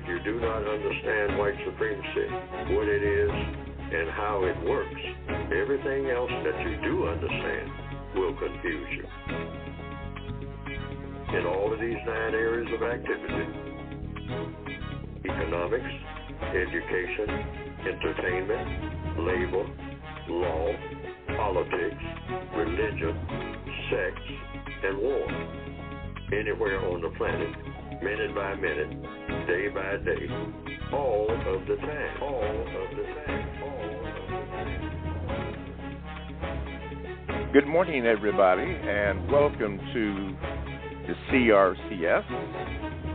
If you do not understand white supremacy, what it is, and how it works, everything else that you do understand will confuse you. In all of these 9 areas of activity, economics, education, entertainment, labor, law, politics, religion, sex, and war. Anywhere on the planet, minute by minute, day by day, all of the time, all of the time, all of the time. Good morning, everybody, and welcome to the CRCS,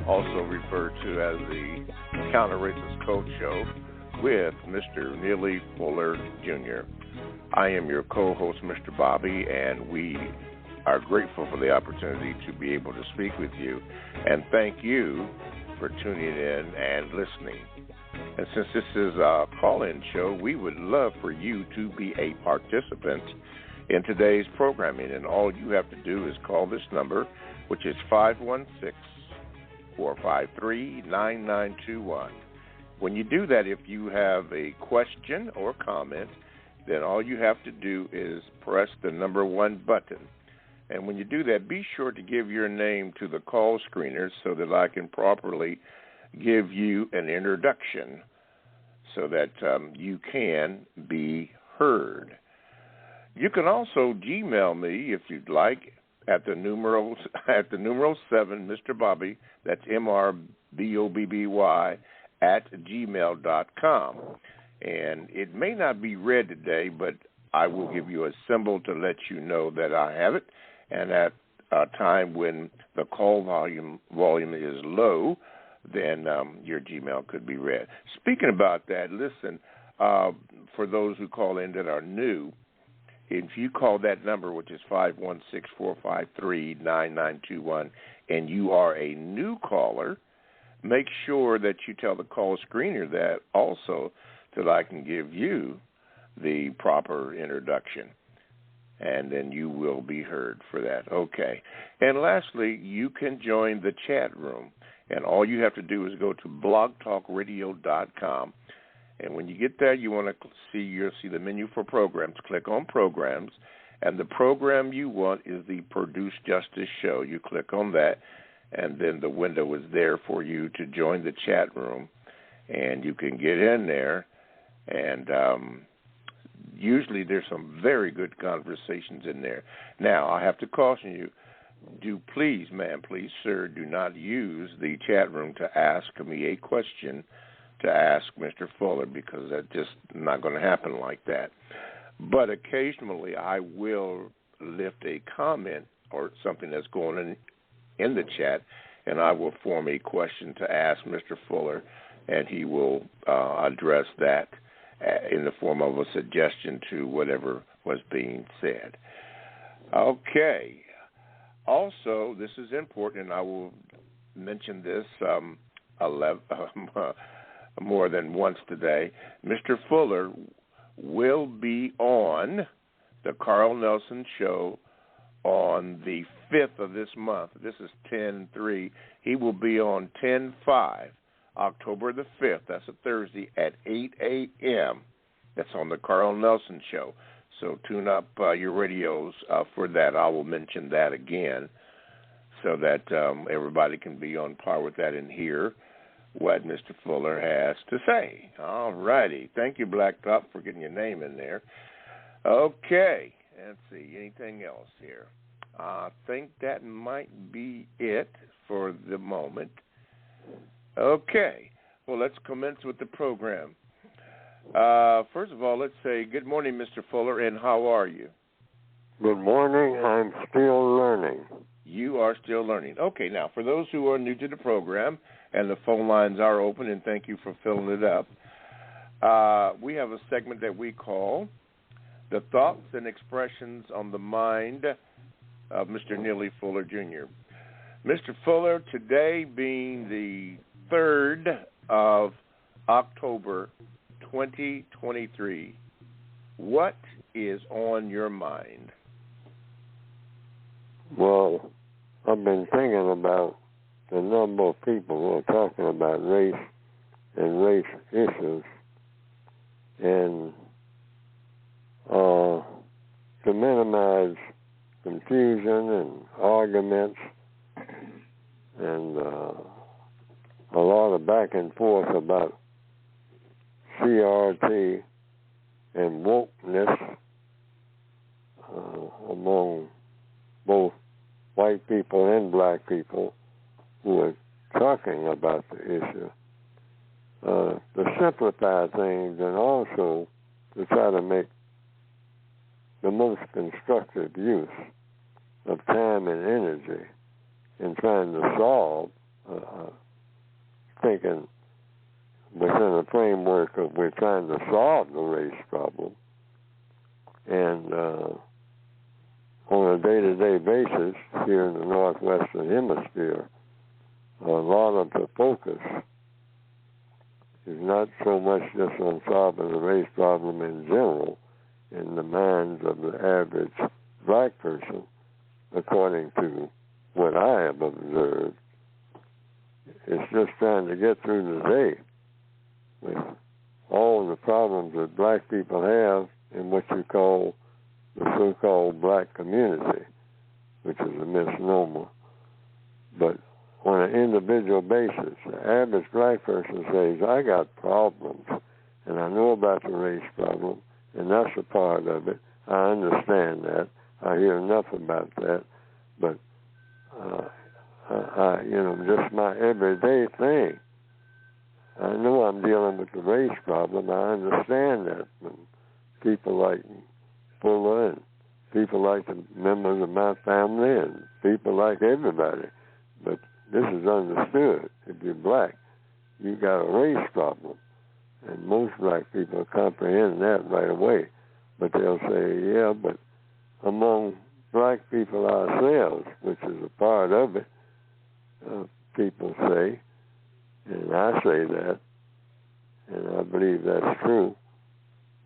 also referred to as the Counter-Racist Code Show, with Mr. Neely Fuller, Jr. I am your co-host, Mr. Bobby, and we are grateful for the opportunity to be able to speak with you, and thank you for tuning in and listening. And since this is a call-in show, we would love for you to be a participant in today's programming, and all you have to do is call this number, which is 516-453-9921. When you do that, if you have a question or comment, then all you have to do is press the number 1 button. And when you do that, be sure to give your name to the call screener so that I can properly give you an introduction so that you can be heard. You can also Gmail me if you'd like at the numeral 7, Mr. Bobby, that's MRBOBBY, @gmail.com. And it may not be read today, but I will give you a symbol to let you know that I have it. And at a time when the call volume is low, then your Gmail could be read. Speaking about that, listen, for those who call in that are new, if you call that number, which is 516-453-9921, and you are a new caller, make sure that you tell the call screener that also, so that I can give you the proper introduction. And then you will be heard for that. Okay. And lastly, you can join the chat room. And all you have to do is go to blogtalkradio.com. And when you get there, you'll see the menu for programs. Click on programs. And the program you want is the Produce Justice Show. You click on that, and then the window is there for you to join the chat room. And you can get in there, and usually there's some very good conversations in there. Now, I have to caution you, please, sir, do not use the chat room to ask me a question to ask Mr. Fuller, because that's just not going to happen like that. But occasionally I will lift a comment or something that's going on in the chat, and I will form a question to ask Mr. Fuller, and he will address that in the form of a suggestion to whatever was being said. Okay. Also, this is important, and I will mention this more than once today. Mr. Fuller will be on the Carl Nelson Show on the 5th of this month. This is 10/3. He will be on 10/5. October the 5th, that's a Thursday, at 8 a.m. That's on the Carl Nelson Show. So tune up your radios for that. I will mention that again so that everybody can be on par with that and hear what Mr. Fuller has to say. All righty. Thank you, Blacktop, for getting your name in there. Okay. Let's see. Anything else here? I think that might be it for the moment. Okay. Well, let's commence with the program. First of all, let's say good morning, Mr. Fuller, and how are you? Good morning. I'm still learning. You are still learning. Okay. Now, for those who are new to the program, and the phone lines are open, and thank you for filling it up, we have a segment that we call The Thoughts and Expressions on the Mind of Mr. Neely Fuller, Jr. Mr. Fuller, today being the 3rd of October, 2023, what is on your mind? Well, I've been thinking about the number of people who are talking about race and race issues, and to minimize confusion and arguments and a lot of back and forth about CRT and wokeness among both white people and black people who are talking about the issue. To simplify things and also to try to make the most constructive use of time and energy in trying to solve, thinking within a framework of we're trying to solve the race problem. And on a day-to-day basis here in the Northwestern Hemisphere, a lot of the focus is not so much just on solving the race problem in general in the minds of the average black person, according to what I have observed. It's just trying to get through the day with all the problems that black people have in what you call the so-called black community, which is a misnomer. But on an individual basis, the average black person says, I got problems, and I know about the race problem, and that's a part of it. I understand that. I hear enough about that. But, just my everyday thing. I know I'm dealing with the race problem. I understand that. And people like Fuller and people like the members of my family and people like everybody. But this is understood. If you're black, you got a race problem. And most black people comprehend that right away. But they'll say, yeah, but among black people ourselves, which is a part of it, people say, and I say that, and I believe that's true,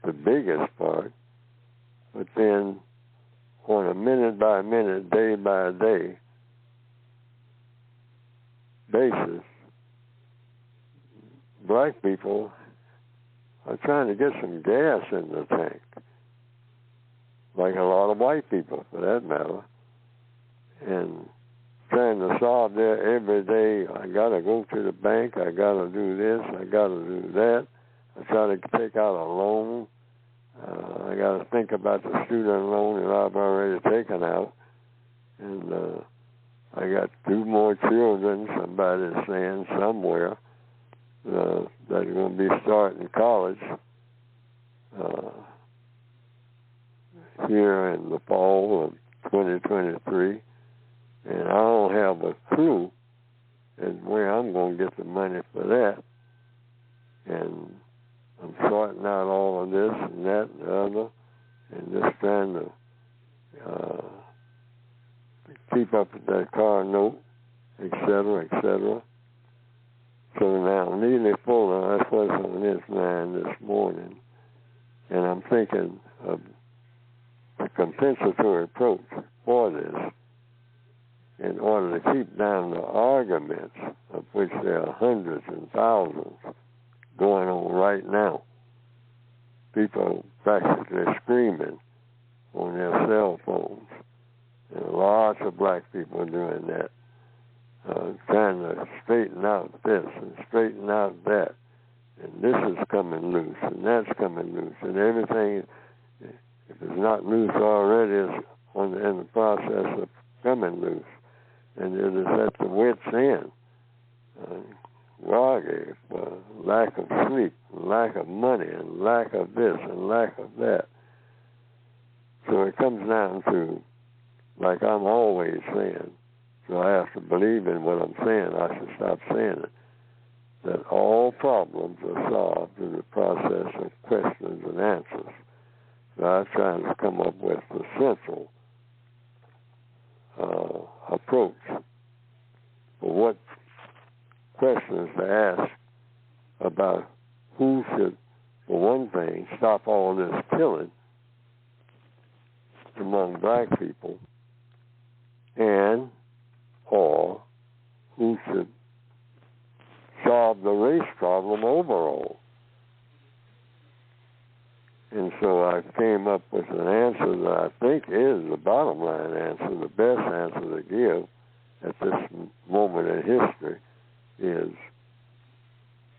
the biggest part. But then on a minute-by-minute, day-by-day basis, black people are trying to get some gas in the tank, like a lot of white people, for that matter, and trying to solve their everyday, I got to go to the bank, I got to do this, I got to do that, I try to take out a loan, I got to think about the student loan that I've already taken out, and I got 2 more children, somebody's saying somewhere, that are going to be starting college here in the fall of 2023, and I don't have a clue as where I'm going to get the money for that. And I'm sorting out all of this and that and the other, and just trying to keep up with that car note, et cetera, et cetera. So now, Neely Fuller, that's what's on his mind this morning, and I'm thinking of the compensatory approach for this in order to keep down the arguments, of which there are hundreds and thousands going on right now. People practically screaming on their cell phones, and lots of black people are doing that. Trying to straighten out this and straighten out that. And this is coming loose, and that's coming loose. And everything, if it's not loose already, is in the process of coming loose. And it is at the wit's end. Groggy, lack of sleep, lack of money, and lack of this and lack of that. So it comes down to, like I'm always saying, so I have to believe in what I'm saying. I should stop saying it. That all problems are solved through the process of questions and answers. So I'm trying to come up with the central approach for what questions to ask about who should, for one thing, stop all this killing among black people, and or who should solve the race problem overall. bottom line answer, the best answer to give at this moment in history is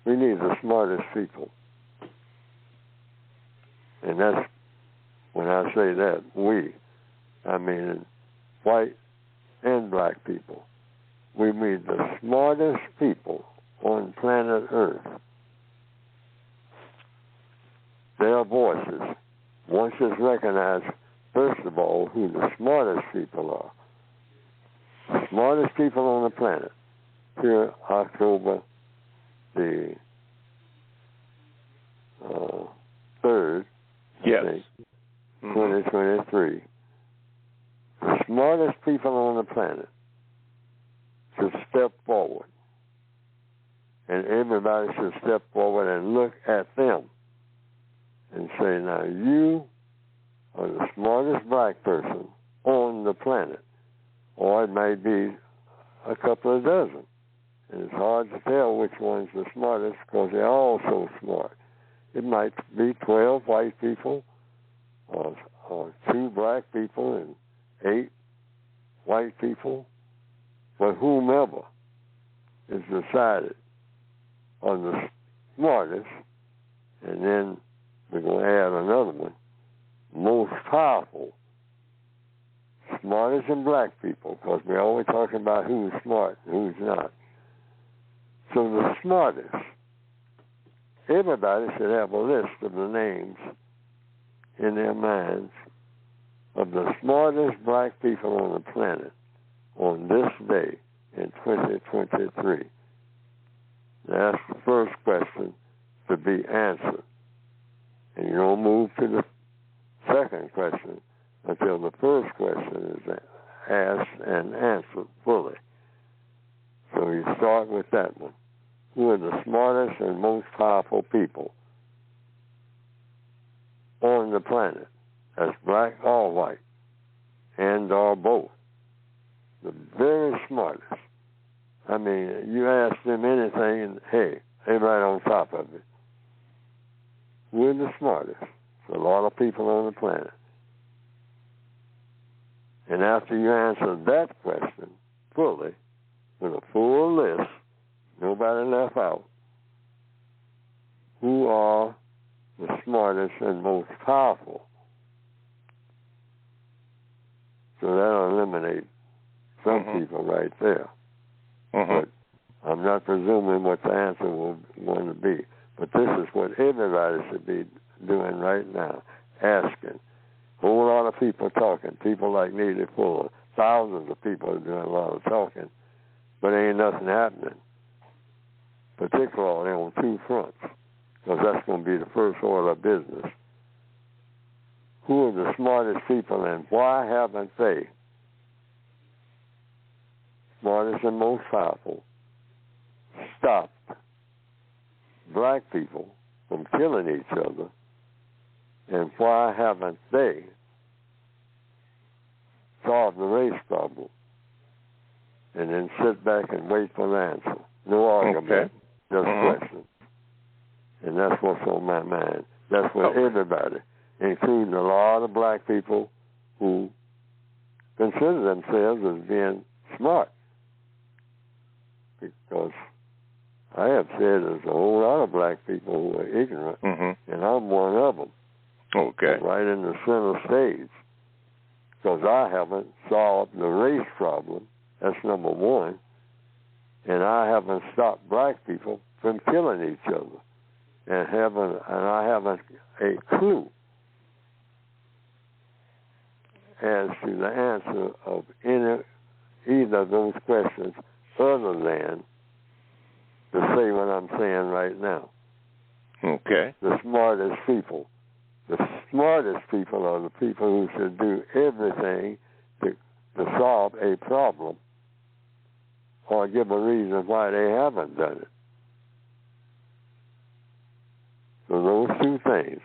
we need the smartest people. And that's, when I say that, we, I mean white and black people. We need the smartest people on planet Earth. Their voices, once it's recognized, first of all, who the smartest people are. The smartest people on the planet. Here, October the 3rd, yes. I think, 2023. The smartest people on the planet should step forward. And everybody should step forward and look at them and say, now you are the smartest black person on the planet. Or it may be a couple of dozen. And it's hard to tell which one's the smartest because they're all so smart. It might be 12 white people or 2 black people and 8 white people. But whomever is decided on the smartest, and then we're going to add another one, most powerful, smartest than black people, because we're always talking about who's smart and who's not. So the smartest, everybody should have a list of the names in their minds of the smartest black people on the planet on this day in 2023. That's the first question to be answered. And you don't move to the second question until the first question is asked and answered fully. So you start with that one. Who are the smartest and most powerful people on the planet? That's black or white, and or both. The very smartest. I mean, you ask them anything, and hey, they're right on top of it. We're the smartest. There's a lot of people on the planet. And after you answer that question fully, with a full list, nobody left out, who are the smartest and most powerful? So that'll eliminate some people right there. But I'm not presuming what the answer will going to be. But this is what everybody should be doing right now, asking. A whole lot of people talking, people like Neely, thousands of people are doing a lot of talking, but ain't nothing happening, particularly on 2 fronts, because that's going to be the first order of business. Who are the smartest people, and why haven't they, smartest and most powerful, stopped black people from killing each other, and why haven't they solved the race problem and then sit back and wait for the answer? No argument, just questions. And that's what's on my mind. That's what everybody, including a lot of black people who consider themselves as being smart. Because I have said there's a whole lot of black people who are ignorant, and I'm one of them. Okay. I'm right in the center stage. Because I haven't solved the race problem. That's number one. And I haven't stopped black people from killing each other. And I haven't a clue as to the answer of either of those questions other than to say what I'm saying right now. Okay. The smartest people. The smartest people are the people who should do everything to solve a problem or give a reason why they haven't done it. So those 2 things.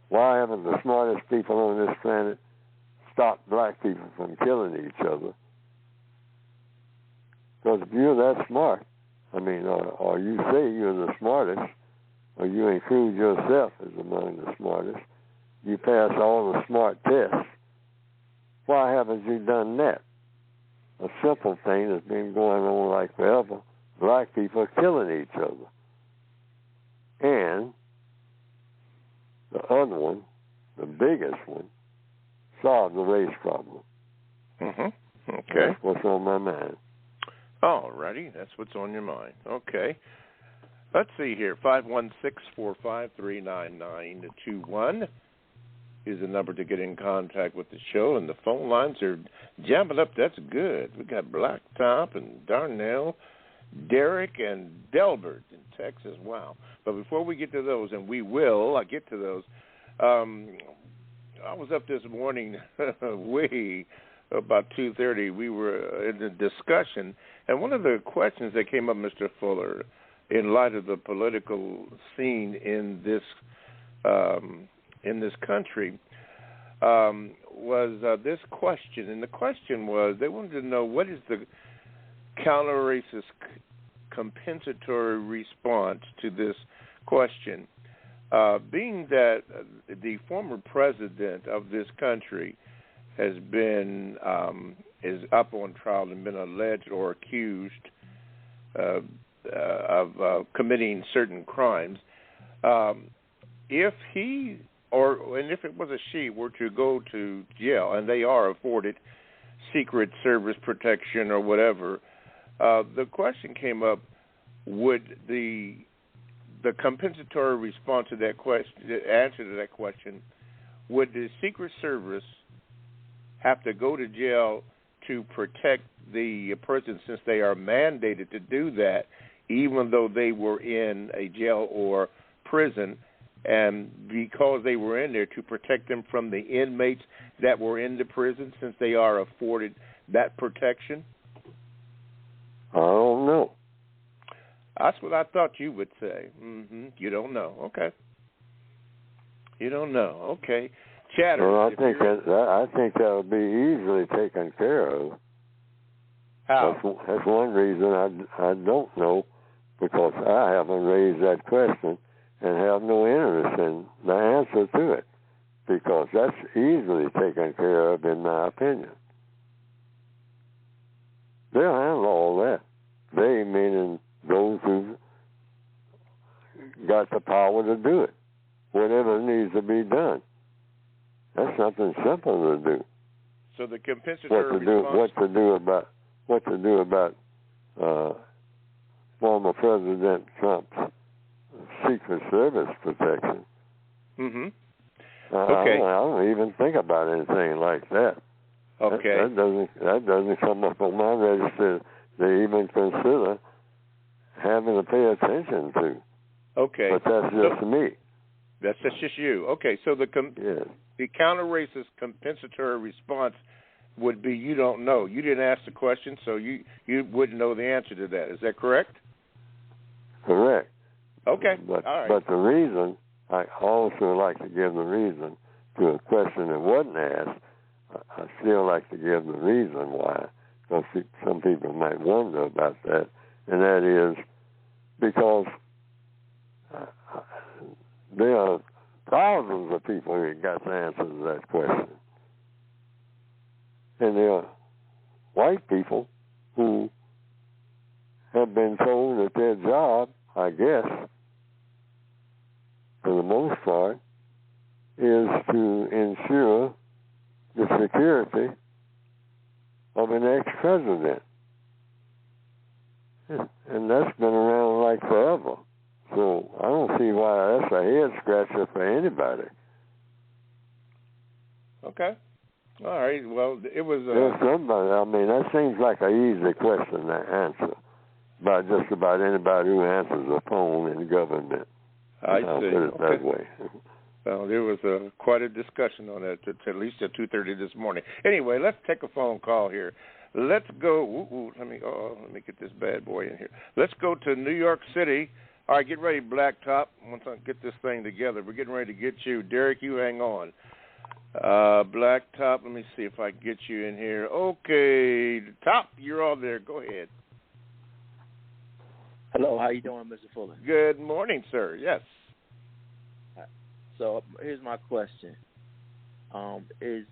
Why haven't the smartest people on this planet stopped black people from killing each other? Because if you're that smart, I mean, or you say you're the smartest, or you include yourself as among the smartest, you pass all the smart tests, Why haven't you done that? A simple thing that's been going on like forever. Black people are killing each other. And the other one, the biggest one, solve the race problem. Mm-hmm. Okay. That's what's on my mind. All righty. That's what's on your mind. Okay. Let's see here. 516-453-9921 is the number to get in contact with the show, and the phone lines are jamming up. That's good. We got Blacktop and Darnell, Derek, and Delbert in Texas. Wow. But before we get to those, and we will get to those, I was up this morning way about 2:30. We were in a discussion, and one of the questions that came up, Mr. Fuller, in light of the political scene in this country, was this question. And the question was, they wanted to know, what is the counter-racist compensatory response to this question? Being that the former president of this country has been is up on trial and been alleged or accused of committing certain crimes, if he and if it was a she were to go to jail, and they are afforded Secret Service protection or whatever, the question came up: would the compensatory response to that question, the answer to that question, would the Secret Service have to go to jail to protect the person, since they are mandated to do that, even though they were in a jail or prison, and because they were in there to protect them from the inmates that were in the prison, since they are afforded that protection? I don't know. That's what I thought you would say. Mm-hmm. You don't know. Okay. You don't know. Okay. Chatter. Well, I think that would be easily taken care of. How? That's one reason I don't know, because I haven't raised that question and have no interest in the answer to it, because that's easily taken care of, in my opinion. They'll handle all that. They, meaning those who got the power to do it, whatever needs to be done. That's something simple to do. So the compensatory response. What to do about former President Trump's Secret Service protection? Mm-hmm. Okay. I don't even think about anything like that. Okay. That doesn't come up on my register to even consider having to pay attention to. Okay. But that's just me. That's just you. Okay. So the counter-racist compensatory response would be, you don't know. You didn't ask the question, so you wouldn't know the answer to that. Is that correct? Correct. Okay. But, all right. But the reason, I also like to give the reason to a question that wasn't asked. I still like to give the reason why, because some people might wonder about that, and that is because there are thousands of people who got the answer to that question. And there are white people who have been told that their job, I guess, for the most part, is to ensure the security of an ex-president. And that's been around like forever. So I don't see why that's a head-scratcher for anybody. Okay. All right. Well, it was... somebody, I mean, that seems like an easy question to answer by just about anybody who answers a phone in government. I see. I'll put it that way. Well, there was quite a discussion on that, at least at 2:30 this morning. Anyway, let's take a phone call here. Let's go. Let me get this bad boy in here. Let's go to New York City. All right, get ready, Blacktop. Once I get this thing together, we're getting ready to get you. Derek, you hang on. Blacktop, let me see if I can get you in here. Okay, Top, you're all there. Go ahead. Hello, how you doing, Mr. Fuller? Good morning, sir. Yes. So here's my question: Is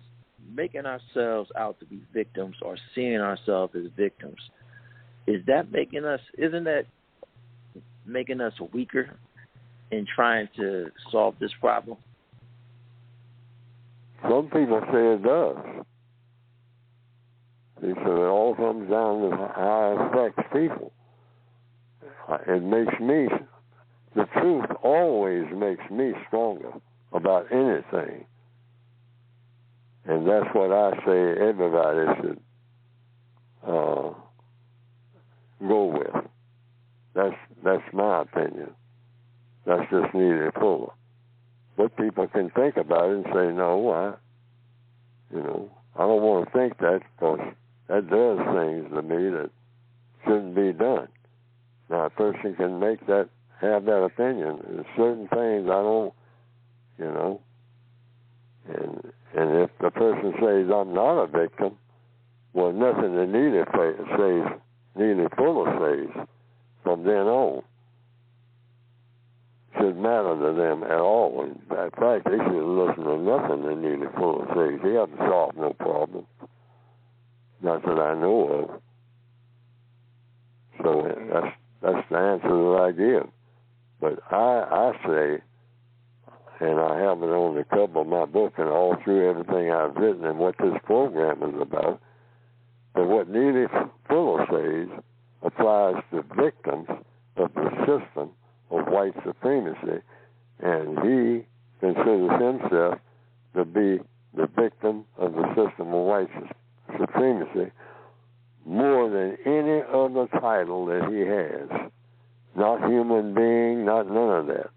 making ourselves out to be victims or seeing ourselves as victims, isn't that making us weaker in trying to solve this problem? Some people say it does. They say it all comes down to how it affects people. It makes me, the truth always makes me stronger about anything. And that's what I say everybody should go with. That's my opinion. That's just Neely Fuller. But people can think about it and say, no, I don't want to think that because that does things to me that shouldn't be done. Now, a person can have that opinion. There's certain things I don't, and if the person says I'm not a victim, well, nothing that Neely Fuller says from then on should matter to them at all. In fact, they shouldn't listen to nothing that Neely Fuller says. He hasn't solved no problem. Not that I know of. So that's the answer that I give. But I say, and I have it on the cover of my book and all through everything I've written and what this program is about, that what Neely Fuller says applies to victims of the system of white supremacy, and he considers himself to be the victim of the system of white supremacy more than any other title that he has. Not human being, not none of that.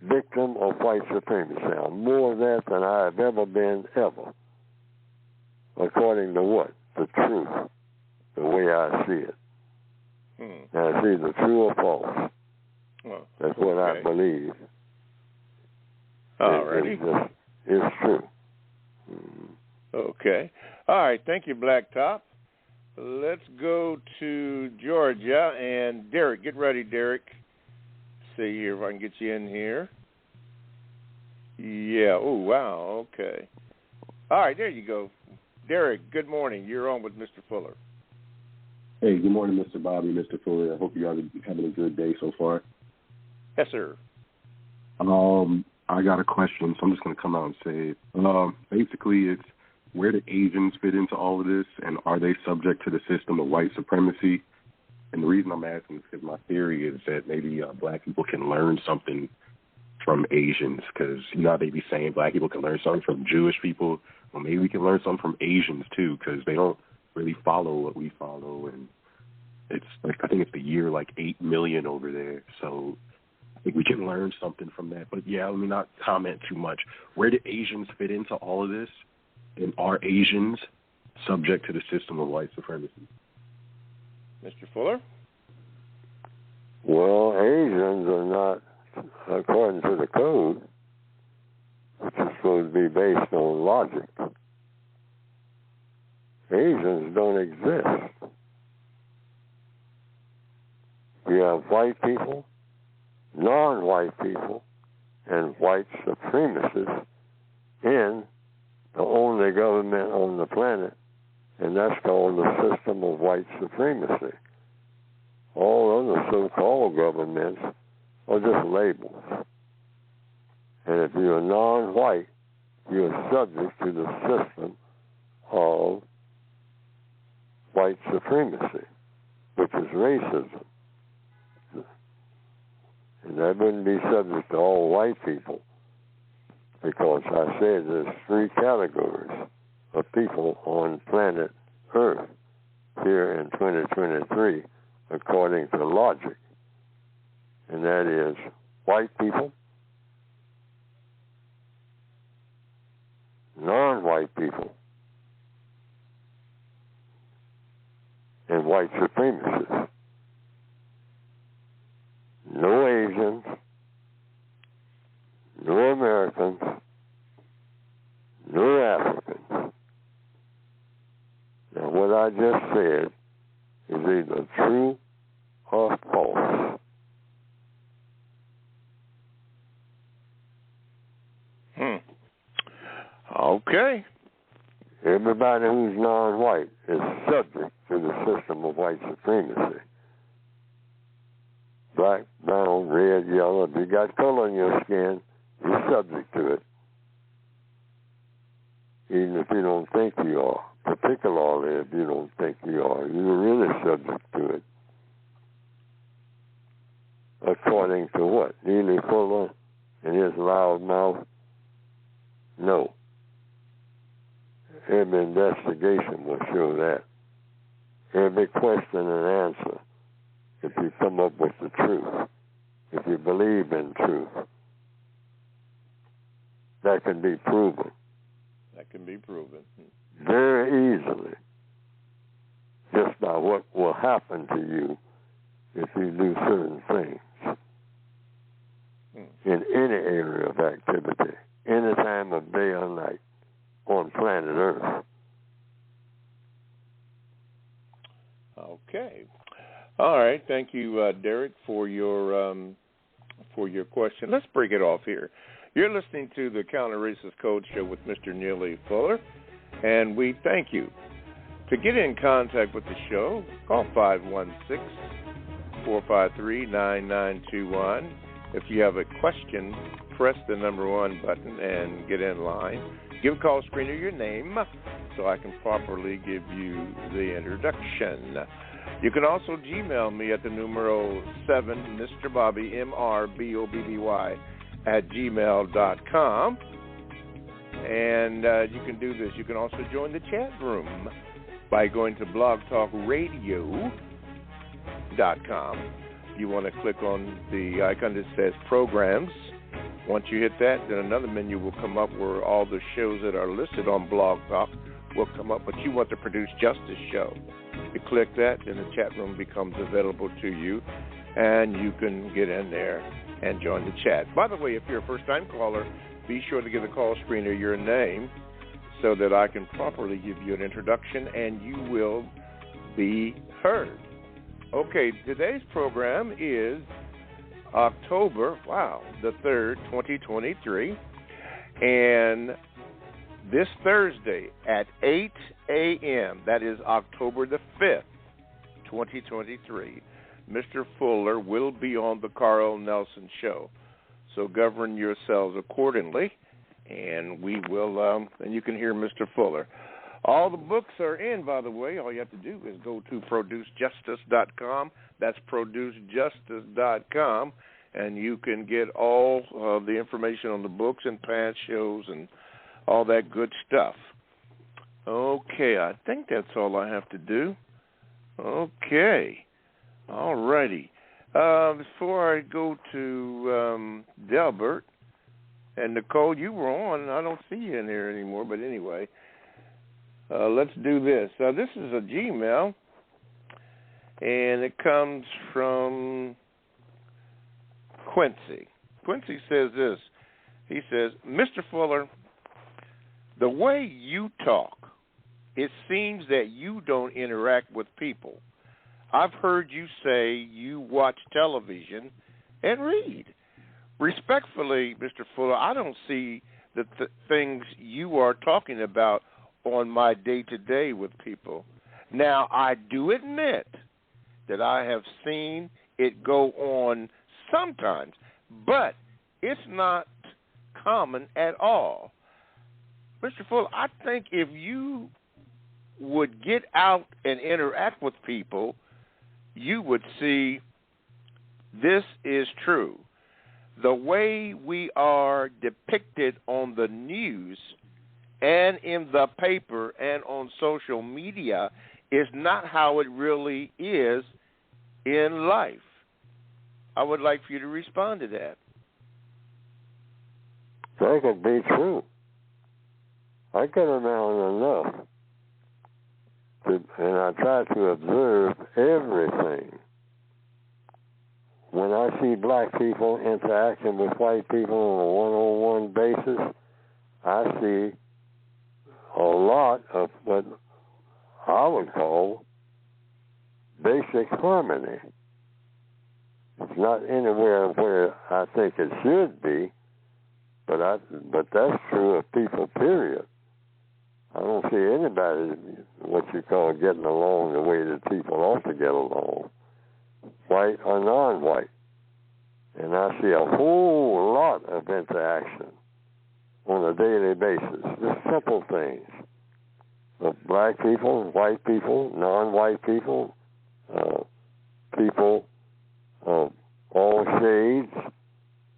Victim of white supremacy. I'm more of that than I have ever been, ever. According to what? The truth. The way I see it. Now, it's either true or false. Well, that's what I believe. All righty. It's true. Okay. All right. Thank you, Blacktop. Let's go to Georgia. And Derek, get ready, Derek. See here if I can get you in here. Yeah. Oh, wow. Okay. All right. There you go. Derek, good morning. You're on with Mr. Fuller. Hey, good morning, Mr. Bobby, Mr. Fuller. I hope you guys are having a good day so far. Yes, sir. I got a question, so I'm just going to come out and say it. Basically, it's where do Asians fit into all of this, and are they subject to the system of white supremacy? And the reason I'm asking is because my theory is that maybe black people can learn something from Asians, because, they be saying black people can learn something from Jewish people. Well, maybe we can learn something from Asians, too, because they don't really follow what we follow, and it's like, I think it's the year like 8 million over there, so I think we can learn something from that. But yeah, let me not comment too much. Where do Asians fit into all of this, and are Asians subject to the system of white supremacy? Mr. Fuller? Well, Asians are not, according to the code, which is supposed to be based on logic. Asians don't exist. You have white people, non-white people, and white supremacists in the only government on the planet, and that's called the system of white supremacy. All other so-called governments are just labels. And if you're non-white, you're subject to the system of white supremacy, which is racism. And that wouldn't be subject to all white people, because I said there's 3 categories of people on planet Earth here in 2023, according to logic. And that is white people, non-white people, and white supremacists. No Asians, no Americans, no Africans. Now, what I just said is either true or false. Okay. Everybody who's non-white is subject to the system of white supremacy. Black, brown, red, yellow. If you got color in your skin, you're subject to it. Even if you don't think you are. Particularly if you don't think you are. You're really subject to it. According to what? Neely Fuller and his loud mouth? No. Every investigation will show that. Every question and answer, if you come up with the truth, if you believe in truth, that can be proven. That can be proven. Very easily. Just by what will happen to you if you do certain things. In any area of activity, any time of day or night on planet Earth. Okay. All right. Thank you, Derek, for your question. Let's break it off here. You're listening to the Counter-Racist Code Show with Mr. Neely Fuller, and we thank you. To get in contact with the show, call 516-453-9921. If you have a question, press the number 1 button and get in line. Give a call screener your name so I can properly give you the introduction. You can also Gmail me at the numero 7, Mr. Bobby, MRBOBBY, @gmail.com. And you can do this. You can also join the chat room by going to blogtalkradio.com. You want to click on the icon that says Programs. Once you hit that, then another menu will come up where all the shows that are listed on Blog Talk will come up, but you want to produce Justice show. You click that, then the chat room becomes available to you, and you can get in there and join the chat. By the way, if you're a first-time caller, be sure to give the call screener your name so that I can properly give you an introduction, and you will be heard. Okay, today's program is October, the 3rd, 2023, and this Thursday at 8 a.m., that is October the 5th, 2023, Mr. Fuller will be on the Carl Nelson Show. So govern yourselves accordingly, and we will, and you can hear Mr. Fuller. All the books are in, by the way. All you have to do is go to producejustice.com. That's producejustice.com, and you can get all the information on the books and past shows and all that good stuff. Okay, I think that's all I have to do. Okay, all righty. Before I go to Delbert and Nicole, you were on. I don't see you in there anymore, but anyway. Let's do this. This is a Gmail, and it comes from Quincy. Quincy says this. He says, Mr. Fuller, the way you talk, it seems that you don't interact with people. I've heard you say you watch television and read. Respectfully, Mr. Fuller, I don't see the things you are talking about on my day-to-day with people. Now, I do admit that I have seen it go on sometimes, but it's not common at all. Mr. Fuller, I think if you would get out and interact with people, you would see this is true. The way we are depicted on the news and in the paper and on social media is not how it really is in life. I would like for you to respond to that. That could be true. I get around enough, and I try to observe everything. When I see black people interacting with white people on a one-on-one basis, I see a lot of what I would call basic harmony. It's not anywhere where I think it should be, but that's true of people, period. I don't see anybody, what you call, getting along the way that people ought to get along, white or non-white. And I see a whole lot of interaction on a daily basis, just simple things. Of black people, white people, non-white people, people of all shades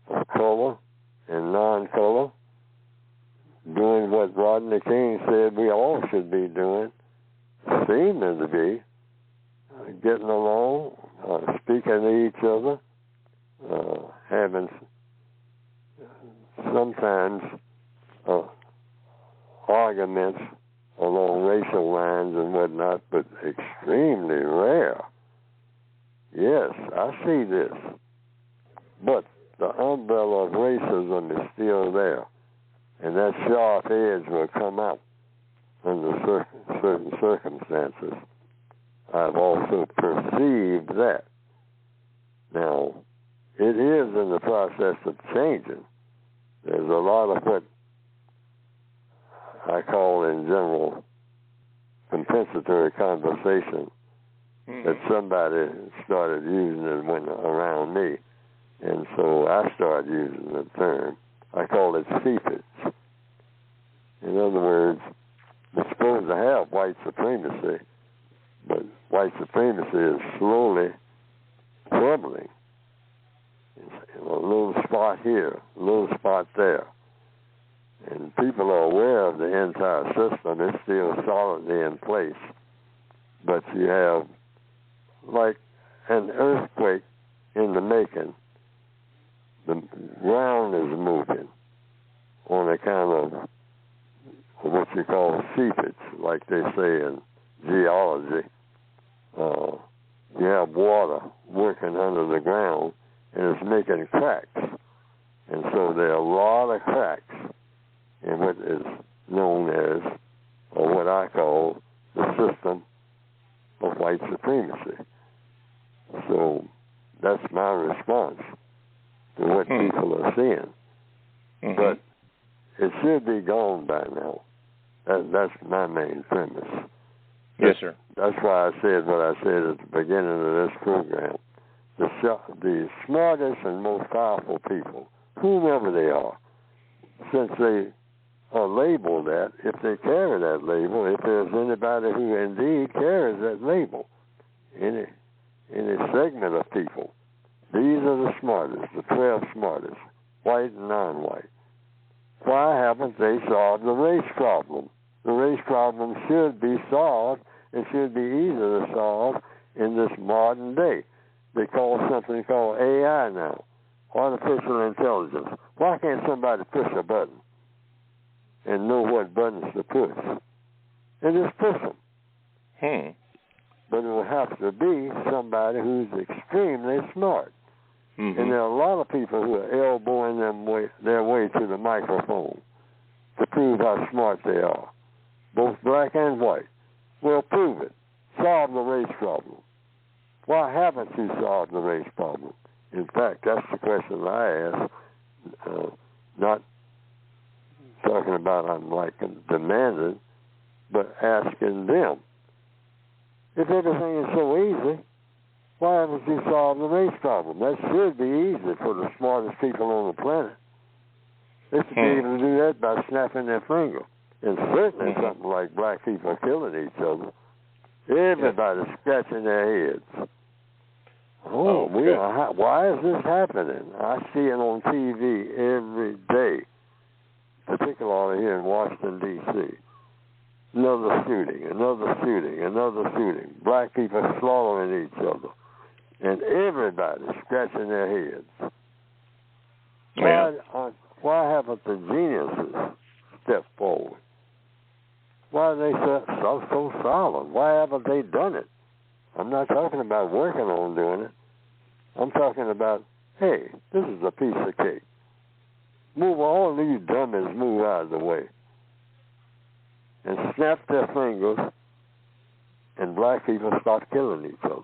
of color and non-color, doing what Rodney King said we all should be doing, seeming to be, getting along, speaking to each other, having sometimes arguments along racial lines and whatnot, but extremely rare. Yes, I see this. But the umbrella of racism is still there. And that sharp edge will come out under certain circumstances. I've also perceived that. Now, it is in the process of changing. There's a lot of what I call in general compensatory conversation that somebody started using it when around me. And so I started using the term. I call it seepage. In other words, we're supposed to have white supremacy, but white supremacy is slowly crumbling. It's a little spot here, a little spot there. And people are aware of the entire system. It's still solidly in place. But you have like an earthquake in the making. The ground is moving on a kind of what you call seepage, like they say in geology. You have water working under the ground, and it's making cracks. And so there are a lot of cracks in what is known as, or what I call, the system of white supremacy. So that's my response to what people are seeing. But it should be gone by now. That's my main premise. Yes, sir. That's why I said what I said at the beginning of this program. The smartest and most powerful people, whomever they are, since they are labeled that, if they carry that label, if there's anybody who indeed carries that label, any segment of people, these are the smartest, the 12 smartest, white and non-white. Why haven't they solved the race problem? The race problem should be solved. It should be easier to solve in this modern day. They call something called AI now, artificial intelligence. Why can't somebody push a button and know what buttons to push? And just push them. But it will have to be somebody who's extremely smart. And there are a lot of people who are elbowing their way to the microphone to prove how smart they are, both black and white. Well, prove it. Solve the race problem. Why haven't you solved the race problem? In fact, that's the question I ask, not talking about I'm like demanding, but asking them. If everything is so easy, why haven't you solved the race problem? That should be easy for the smartest people on the planet. They should be able to do that by snapping their finger. And certainly something like black people killing each other. Everybody's scratching their heads. Why is this happening? I see it on TV every day, particularly here in Washington, D.C. Another shooting, another shooting, another shooting. Black people slaughtering each other. And everybody's scratching their heads. Why haven't the geniuses stepped forward? Why are they so silent? Why haven't they done it? I'm not talking about working on doing it. I'm talking about, hey, this is a piece of cake. Move all these dummies, move out of the way. And snap their fingers, and black people start killing each other.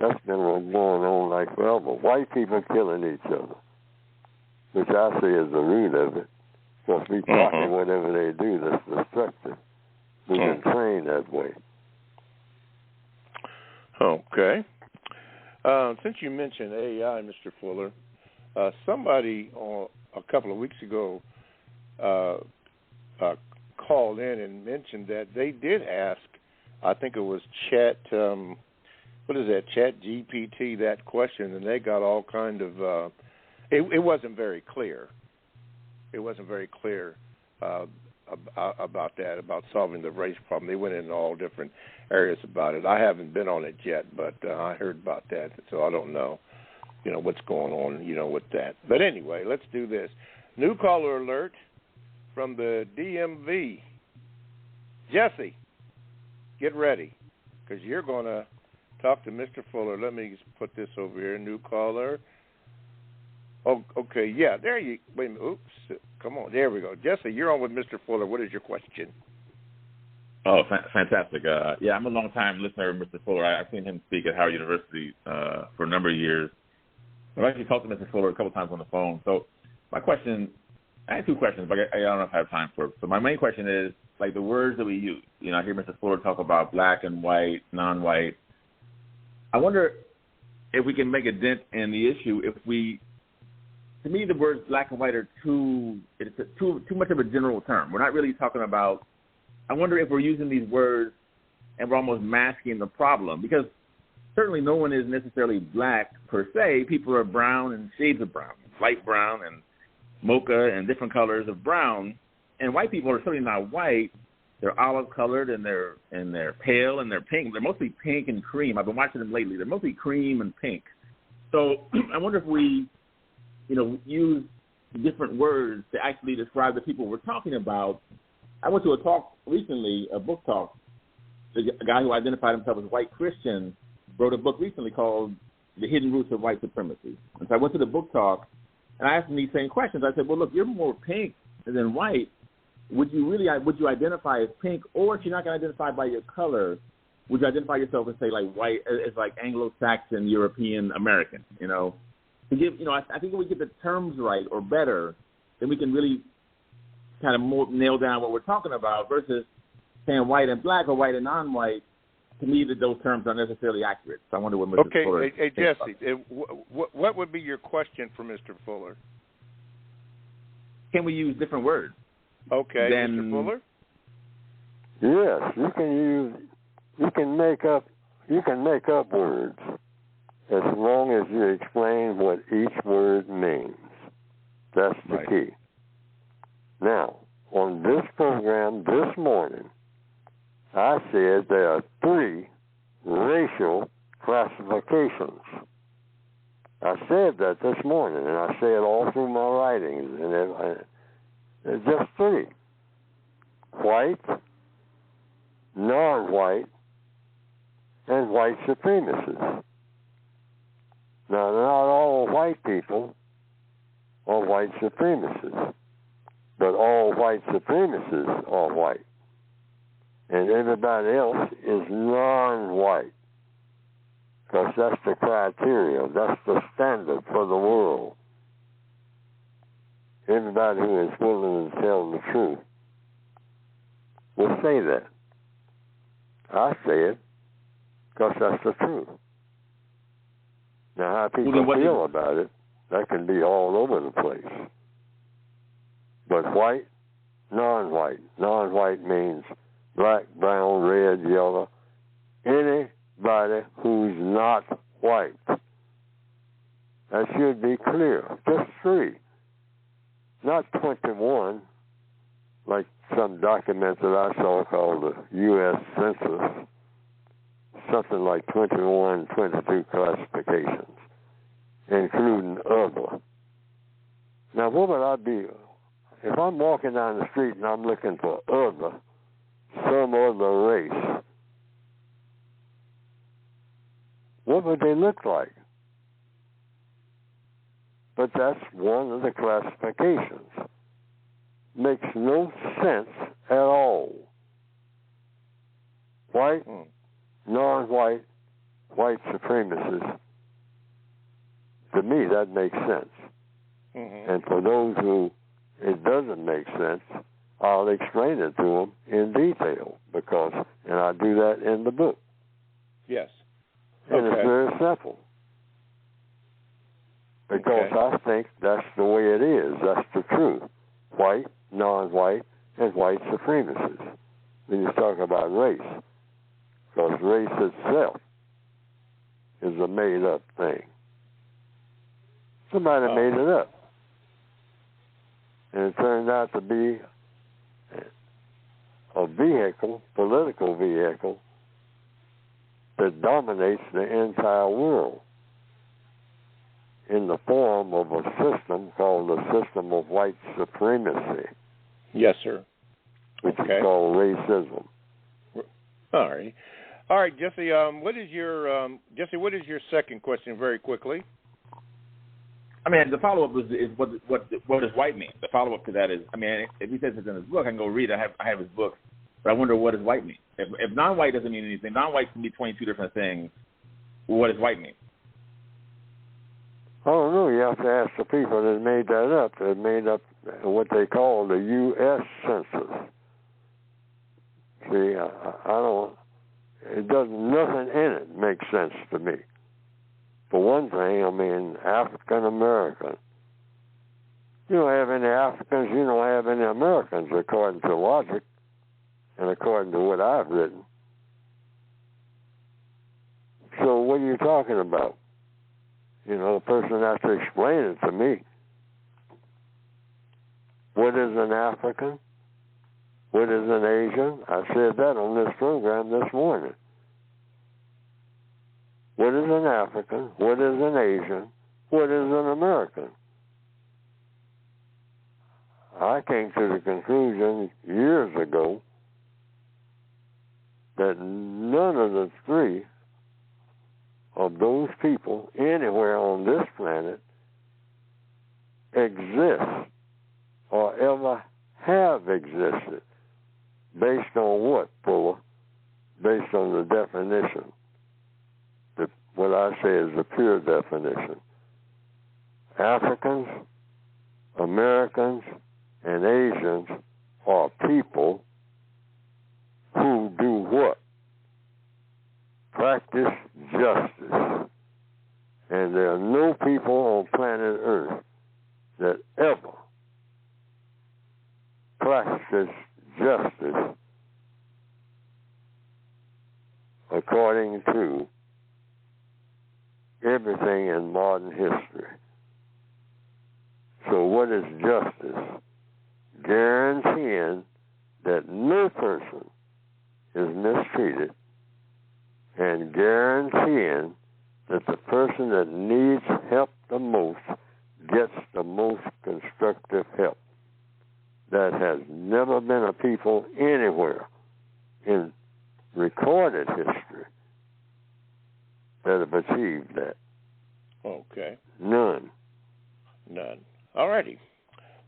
That's been going on like forever. White people killing each other, which I see as the root of it. Because we copy whatever they do that's destructive. We've been trained that way. Okay. Since you mentioned AI, Mr. Fuller, somebody a couple of weeks ago called in and mentioned that they did ask, I think it was Chat GPT, that question, and they got all kind of, it wasn't very clear. It wasn't very clear about that, about solving the race problem. They went into all different areas about it. I haven't been on it yet, but I heard about that, so I don't know, what's going on, with that. But anyway, let's do this. New caller alert from the DMV. Jesse, get ready, because you're going to talk to Mr. Fuller. Let me put this over here. New caller. Oh, okay, yeah, there you, wait a minute, oops, come on, there we go. Jesse, you're on with Mr. Fuller. What is your question? Oh, fantastic. Yeah, I'm a long-time listener of Mr. Fuller. I've seen him speak at Howard University for a number of years. I've actually talked to Mr. Fuller a couple times on the phone. So my question, I have two questions, but I don't know if I have time for it. So my main question is, like, the words that we use. I hear Mr. Fuller talk about black and white, non-white. I wonder if we can make a dent in the issue if we, to me, the words black and white are too much of a general term. We're not really talking about, I wonder if we're using these words and we're almost masking the problem, because certainly no one is necessarily black per se. People are brown and shades of brown, light brown and mocha and different colors of brown. And white people are certainly not white. They're olive colored and they're pale and they're pink. They're mostly pink and cream. I've been watching them lately. They're mostly cream and pink. So I wonder if we, use different words to actually describe the people we're talking about. I went to a talk recently, a book talk. A guy who identified himself as white Christian wrote a book recently called The Hidden Roots of White Supremacy. And so I went to the book talk and I asked him these same questions. I said, well, look, you're more pink than white. Would you identify as pink, or if you're not going to identify by your color, would you identify yourself as, say, like white, as like Anglo-Saxon, European, American, To give, I think if we get the terms right or better, then we can really kind of more nail down what we're talking about versus saying white and black or white and non-white. To me, that those terms aren't necessarily accurate. So I wonder what Mr. Fuller thinks. Jesse, what would be your question for Mr. Fuller? Can we use different words? Okay, Mr. Fuller? Yes, you can make up words as long as you explain what each word means. That's the key. Now, on this program this morning, I said there are 3 racial classifications. I said that this morning, and I say it all through my writings, and it's just 3. White, non-white, and white supremacists. Now, not all white people are white supremacists, but all white supremacists are white. And everybody else is non-white, because that's the criteria, that's the standard for the world. Everybody who is willing to tell the truth will say that. I say it because that's the truth. Now, how people feel about it, that can be all over the place. But white, non-white. Non-white means black, brown, red, yellow. Anybody who's not white. That should be clear. Just 3. Not 21, like some document that I saw called the U.S. Census. Something like 21, 22 classifications, including other. Now, what would I be if I'm walking down the street and I'm looking for some other race? What would they look like? But that's one of the classifications. Makes no sense at all. White, non-white, white supremacists. To me, that makes sense. Mm-hmm. And for those who it doesn't make sense, I'll explain it to them in detail and I do that in the book. Yes. And it's very simple. Because I think that's the way it is. That's the truth. White, non-white, and white supremacists. When you talk about race. Because race itself is a made-up thing. Somebody made it up. And it turned out to be a vehicle, political vehicle, that dominates the entire world in the form of a system called the system of white supremacy. Yes, sir. Which is called racism. All right, Jesse. What is your second question, very quickly? I mean, the follow-up is what does white mean? The follow-up to that is, I mean, if he says it's in his book, I can go read it. I have his book, but I wonder what does white mean? If non-white doesn't mean anything, non-white can be 22 different things. What does white mean? I don't know. You have to ask the people that made that up. They made up what they call the U.S. Census. See, I don't. It doesn't. Nothing in it makes sense to me. For one thing, I mean, African American. You don't have any Africans. You don't have any Americans, according to logic, and according to what I've written. So, what are you talking about? You know, the person has to explain it to me. What is an African? What is an Asian? I said that on this program this morning. What is an African? What is an Asian? What is an American? I came to the conclusion years ago that none of the three of those people anywhere on this planet exist or ever have existed. Based on what, Fuller? Based on the definition. What I say is the pure definition. Africans, Americans, and Asians are people who do what? Practice justice. And there are no people on planet Earth that ever practice justice according to everything in modern history. So what is justice? Guaranteeing that no person is mistreated and guaranteeing that the person that needs help the most gets the most constructive help. That has never been a people anywhere in recorded history that have achieved that. Okay. None. All righty.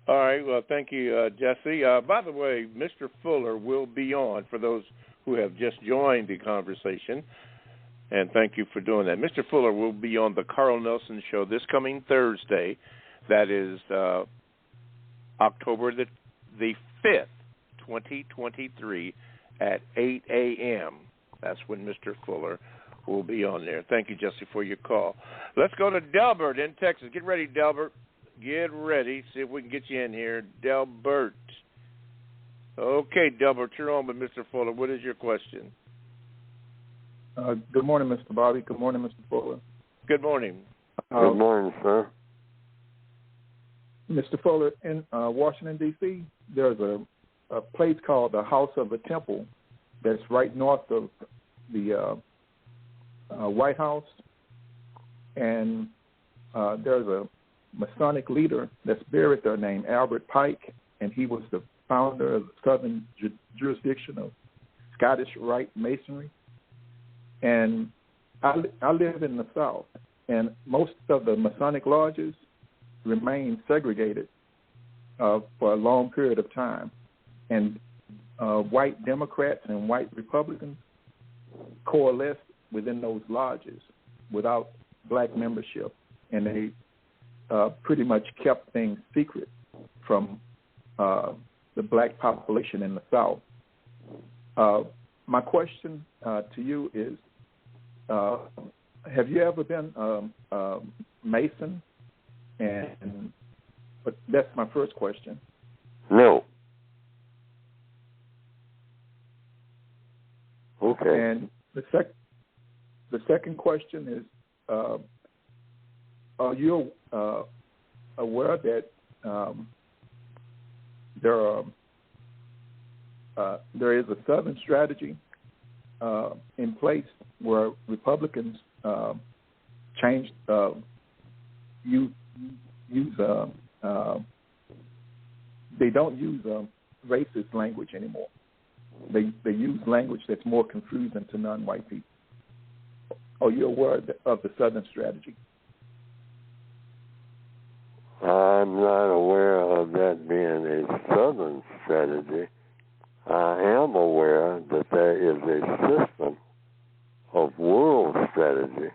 All right. Well, thank you, Jesse. By the way, Mr. Fuller will be on for those who have just joined the conversation, and thank you for doing that. Mr. Fuller will be on the Carl Nelson Show this coming Thursday. That is October the 5th, 2023, at 8 a.m. That's when Mr. Fuller will be on there. Thank you, Jesse, for your call. Let's go to Delbert in Texas. Get ready, Delbert. Get ready. See if we can get you in here. Delbert. Okay, Delbert, you're on with Mr. Fuller. What is your question? Good morning, Mr. Bobby. Good morning, Mr. Fuller. Good morning. Good morning, sir. Mr. Fuller, in Washington, D.C., there's a place called the House of the Temple that's right north of the White House, and there's a Masonic leader that's buried there named Albert Pike, and he was the founder of the Southern Jurisdiction of Scottish Rite Masonry. And I live in the South, and most of the Masonic lodges remain segregated for a long period of time. And white Democrats and white Republicans coalesced within those lodges without black membership, and they pretty much kept things secret from the black population in the South. My question to you is, have you ever been a Mason? But that's my first question. No. Okay. And the second question is, are you aware that there is a Southern strategy in place where Republicans they don't use racist language anymore. They use language that's more confusing to non-white people. Are you aware of the Southern strategy? I'm not aware of that being a Southern strategy. I am aware that there is a system of world strategy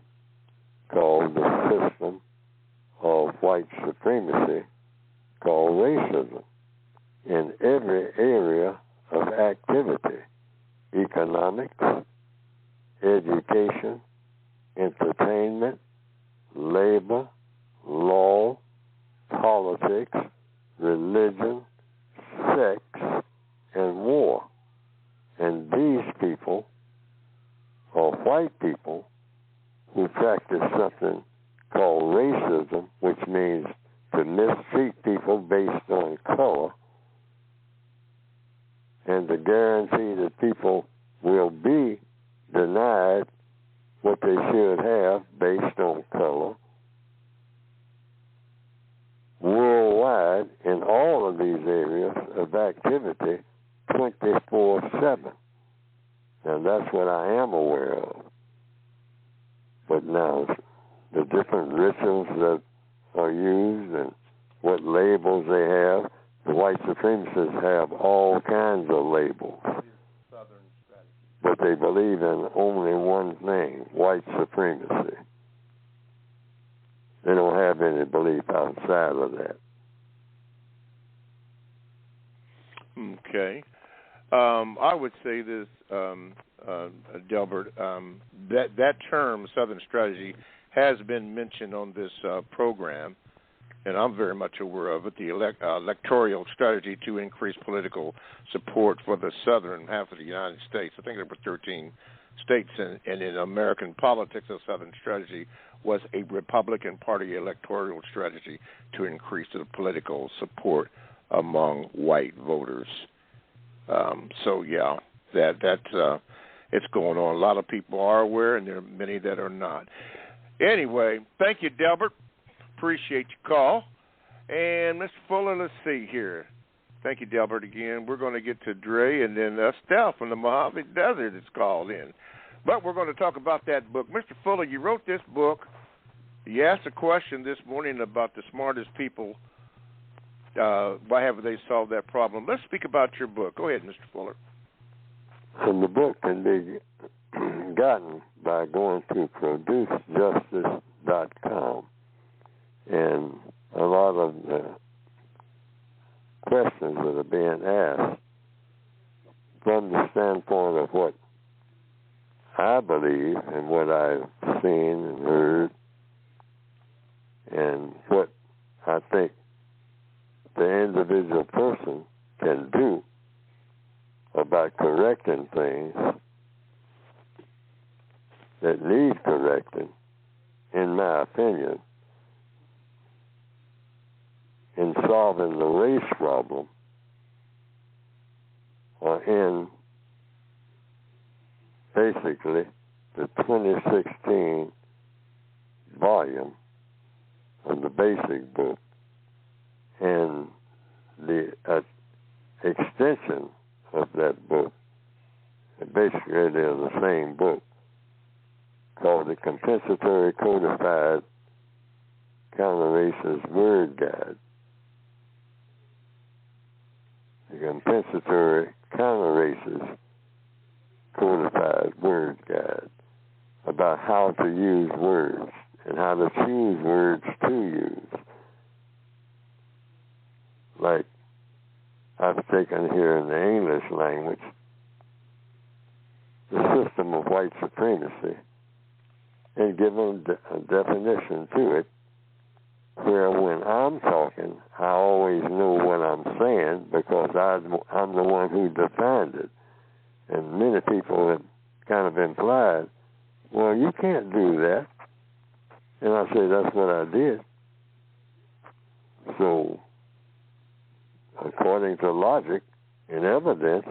called the system of white supremacy, called racism, in every area of activity: economics, education, entertainment, labor, law, politics, religion, sex, and war. And these people are white people who practice something called racism, which means to mistreat people based on color, and to guarantee that people will be denied what they should have based on color, worldwide in all of these areas of activity 24/7. And that's what I am aware of. But now, the different rituals that are used and what labels they have, the white supremacists have all kinds of labels. But they believe in only one thing: white supremacy. They don't have any belief outside of that. Okay. I would say this, Delbert, that term, Southern strategy, has been mentioned on this program, and I'm very much aware of it, the electoral strategy to increase political support for the southern half of the United States. I think there were 13 states, and in American politics, the Southern strategy was a Republican Party electoral strategy to increase the political support among white voters. So, yeah, that's it's going on. A lot of people are aware, and there are many that are not. Anyway, thank you, Delbert. Appreciate your call. And Mr. Fuller, let's see here. Thank you, Delbert, again. We're going to get to Dre and then Steph from the Mojave Desert that's called in. But we're going to talk about that book. Mr. Fuller, you wrote this book. You asked a question this morning about the smartest people. Why haven't they solved that problem? Let's speak about your book. Go ahead, Mr. Fuller. And the book can be gotten by going to producejustice.com. And a lot of the questions that are being asked from the standpoint of what I believe and what I've seen and heard and what I think the individual person can do about correcting things that need correcting, in my opinion, in solving the race problem, or in basically the 2016 volume of the basic book and the extension of that book. Basically, it is the same book called the Compensatory Codified Counter-Racist Word Guide. The Compensatory Counter-Racist Codified Word Guide, about how to use words and how to choose words to use. Like I've taken here in the English language the system of white supremacy and given a definition to it, where when I'm talking, I always know what I'm saying because I'm the one who defined it. And many people have kind of implied, well, you can't do that. And I say, that's what I did. So, according to logic and evidence,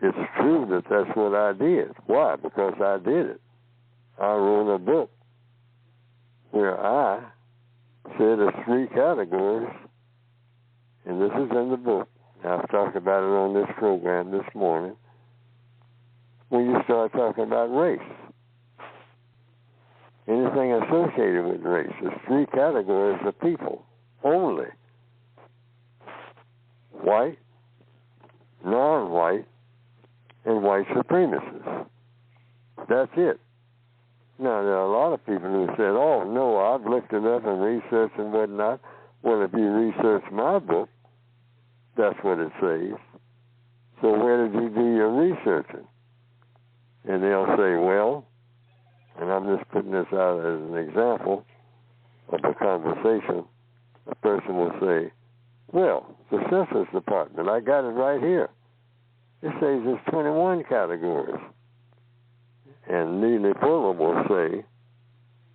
it's true that that's what I did. Why? Because I did it. I wrote a book where I said there's 3 categories, and this is in the book. I've talked about it on this program this morning. When you start talking about race, anything associated with race, there's 3 categories of people only: white, non-white, and white supremacists. That's it. Now, there are a lot of people who said, oh, no, I've looked it up and researched and whatnot. Well, if you research my book, that's what it says. So where did you do your researching? And they'll say, well, and I'm just putting this out as an example of a conversation, a person will say, well, the Census Department, I got it right here. It says there's 21 categories. And Neely will say,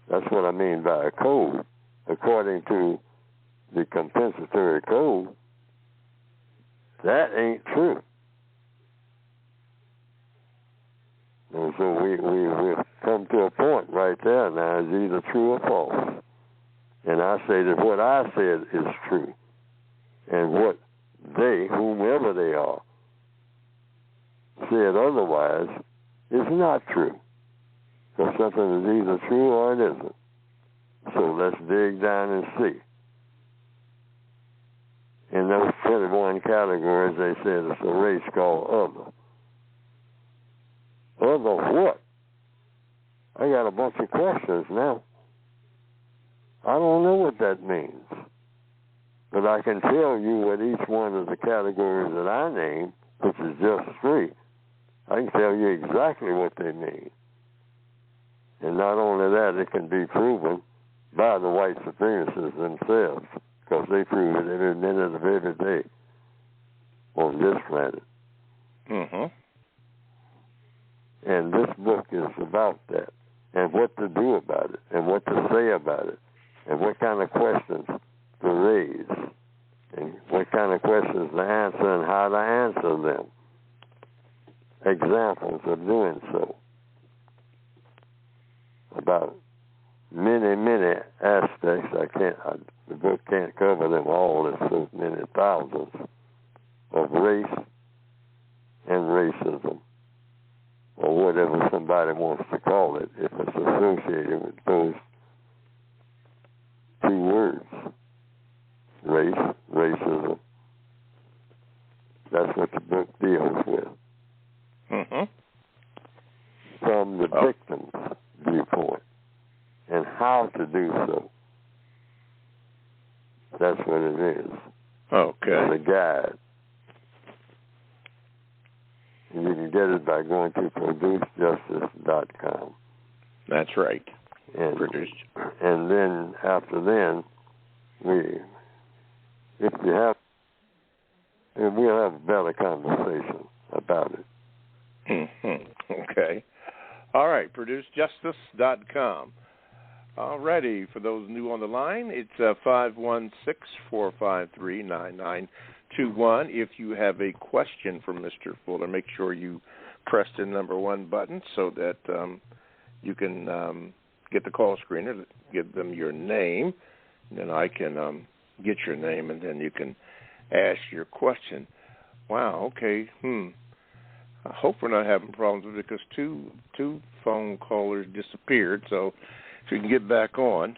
that's what I mean by a code. According to the compensatory code, that ain't true. And so we've come to a point right there now, it's either true or false. And I say that what I said is true. And what they, whomever they are, said otherwise is not true. So something is either true or it isn't. So let's dig down and see. In those 21 categories, they said it's a race called other. Other what? I got a bunch of questions now. I don't know what that means. But I can tell you what each one of the categories that I named, which is just 3, I can tell you exactly what they mean. And not only that, it can be proven by the white supremacists themselves, because they prove it every minute of every day on this planet. Mm-hmm. And this book is about that, and what to do about it, and what to say about it, and what kind of questions to raise, and what kind of questions to answer, and how to answer them. Examples of doing so. About many, many aspects. The book can't cover them all. There's so many thousands of race and racism, or whatever somebody wants to call it, if it's associated with those 2 words. Race, racism. That's what the book deals with. Mm-hmm. From the victim's viewpoint, and how to do so. That's what it is. Okay. It's a guide. And you can get it by going to producejustice.com. That's right. And then after then, we'll have a better conversation about it. Mm-hmm. Okay. All right, producejustice.com. All righty, for those new on the line, it's 516-453-9921. If you have a question for Mr. Fuller, make sure you press the number 1 button so that you can get the call screener, give them your name, and then I can get your name, and then you can ask your question. Wow, okay, I hope we're not having problems with it because two phone callers disappeared. So if you can get back on,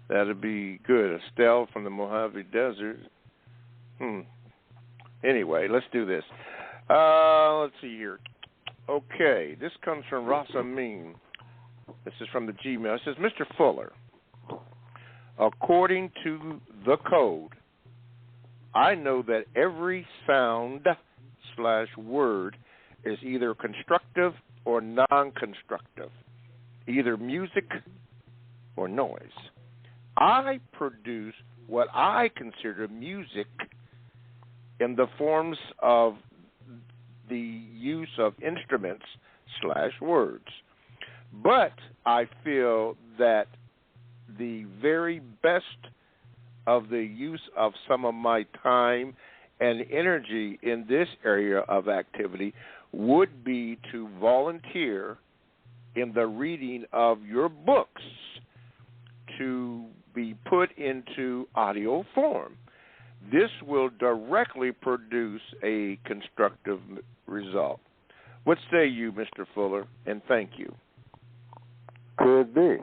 that'd be good. Estelle from the Mojave Desert. Anyway, let's do this. Let's see here. Okay, this comes from Rasamin. This is from the Gmail. It says, Mr. Fuller, according to the code, I know that every sound/word is either constructive or non-constructive, either music or noise. I produce what I consider music in the forms of the use of instruments/words. But I feel that the very best of the use of some of my time and energy in this area of activity would be to volunteer in the reading of your books to be put into audio form. This will directly produce a constructive result. What say you, Mr. Fuller? And thank you. Could be.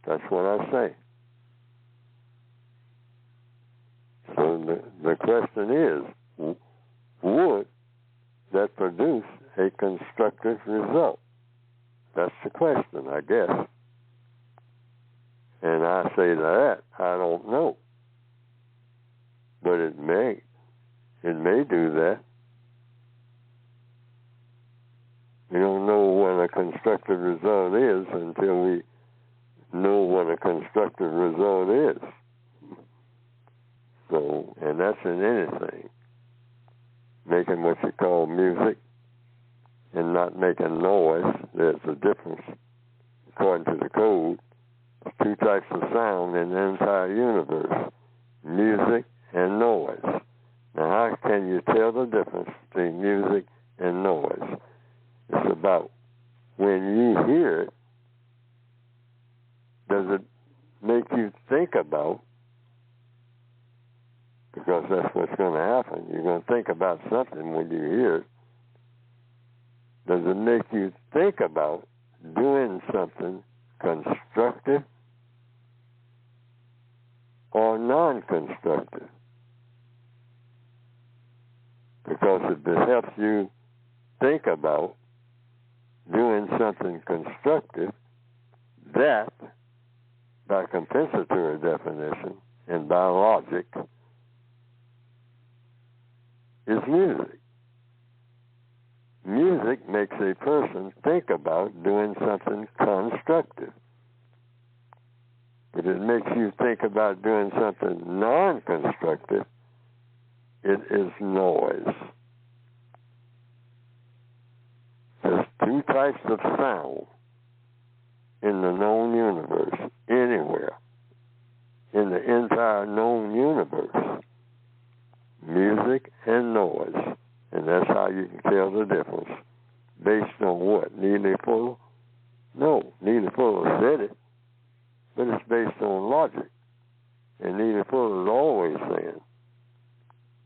That's what I say. So the question is, would that produce a constructive result? That's the question, I guess. And I say that I don't know. But it may do that. We don't know what a constructive result is until we know what a constructive result is. So, and that's in anything. Making what you call music and not making noise. There's a difference. According to the code, there's two types of sound in the entire universe: music and noise. Now, how can you tell the difference between music and noise? It's about when you hear it, does it make you think about, because that's what's going to happen. You're going to think about something when you hear it. Does it make you think about doing something constructive or non-constructive? Because if it helps you think about doing something constructive, that, by compensatory definition and by logic, is music. Music makes a person think about doing something constructive. But it makes you think about doing something non-constructive, it is noise. There's two types of sound in the known universe, anywhere, in the entire known universe: music and noise. And that's how you can tell the difference. Based on what? Neely Fuller? No, Neely Fuller said it, but it's based on logic. And Neely Fuller is always saying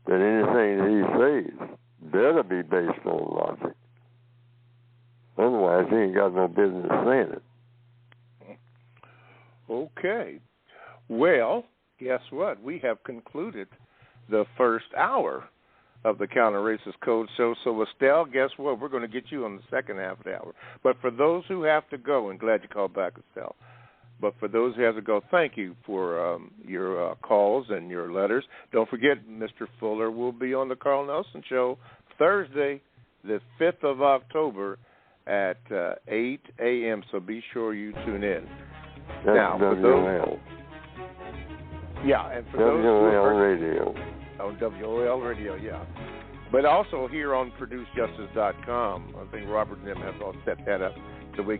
that anything that he says better be based on logic. Otherwise, he ain't got no business saying it. Okay. Well, guess what? We have concluded the first hour of the Counter-Racist Code Show. So, Estelle, guess what? We're going to get you on the second half of the hour. But for those who have to go, and glad you called back, Estelle, but for those who have to go, thank you for your calls and your letters. Don't forget, Mr. Fuller will be on the Carl Nelson Show Thursday, the 5th of October at 8 a.m., so be sure you tune in. That's now, WOL. Yeah, and for WOL Radio. On WOL Radio, yeah. But also here on ProduceJustice.com. I think Robert and them have all set that up so we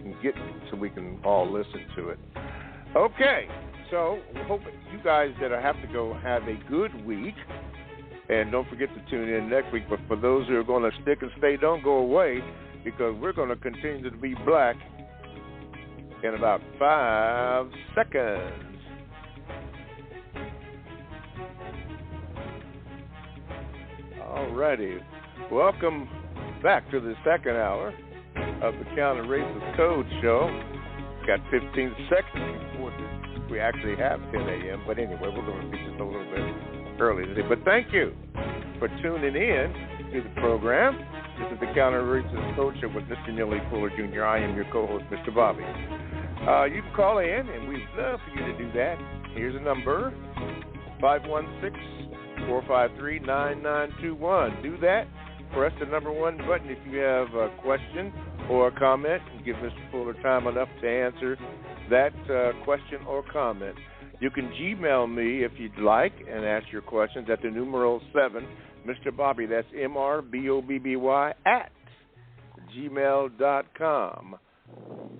can all listen to it. Okay, so we hope you guys that have to go have a good week. And don't forget to tune in next week. But for those who are going to stick and stay, don't go away, because we're going to continue to be black in about 5 seconds. All righty. Welcome back to the second hour of the Counter-Racist Code Show. Got 15 seconds before we actually have 10 a.m. But anyway, we're going to be just a little bit early today. But thank you for tuning in to the program. This is the Counter-Racist Code Show with Mr. Neely Fuller Jr. I am your co-host, Mr. Bobby. You can call in, and we'd love for you to do that. Here's a number, 516 453-9921. Do that. Press the number 1 button if you have a question or a comment, and give Mr. Fuller time enough to answer that question or comment. You can Gmail me if you'd like and ask your questions at the numeral 7, Mr. Bobby, that's MRBOBBY, at gmail.com.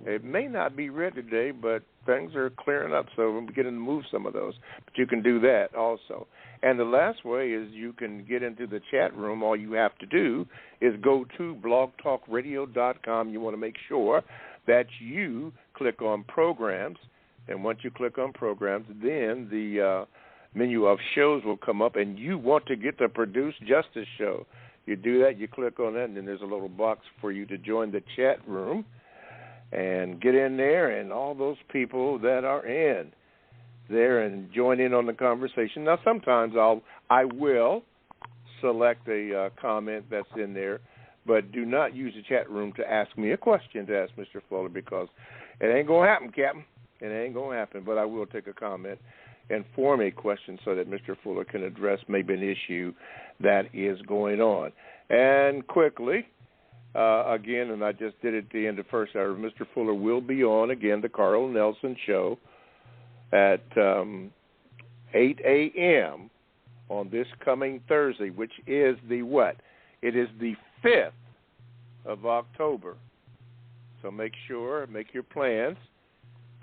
It may not be read today, but things are clearing up, so we're beginning to move some of those. But you can do that also. And the last way is you can get into the chat room. All you have to do is go to blogtalkradio.com. You want to make sure that you click on programs. And once you click on programs, then the menu of shows will come up, and you want to get the Produce Justice show. You do that, you click on that, and then there's a little box for you to join the chat room and get in there, and all those people that are in there and join in on the conversation. Now, sometimes I will select a comment that's in there, but do not use the chat room to ask me a question to ask Mr. Fuller, because it ain't going to happen, Captain. It ain't going to happen, but I will take a comment and form a question so that Mr. Fuller can address maybe an issue that is going on. And quickly, again, and I just did it at the end of first hour, Mr. Fuller will be on, again, the Carl Nelson Show at 8 a.m. on this coming Thursday, which is the what? It is the 5th of October. So make your plans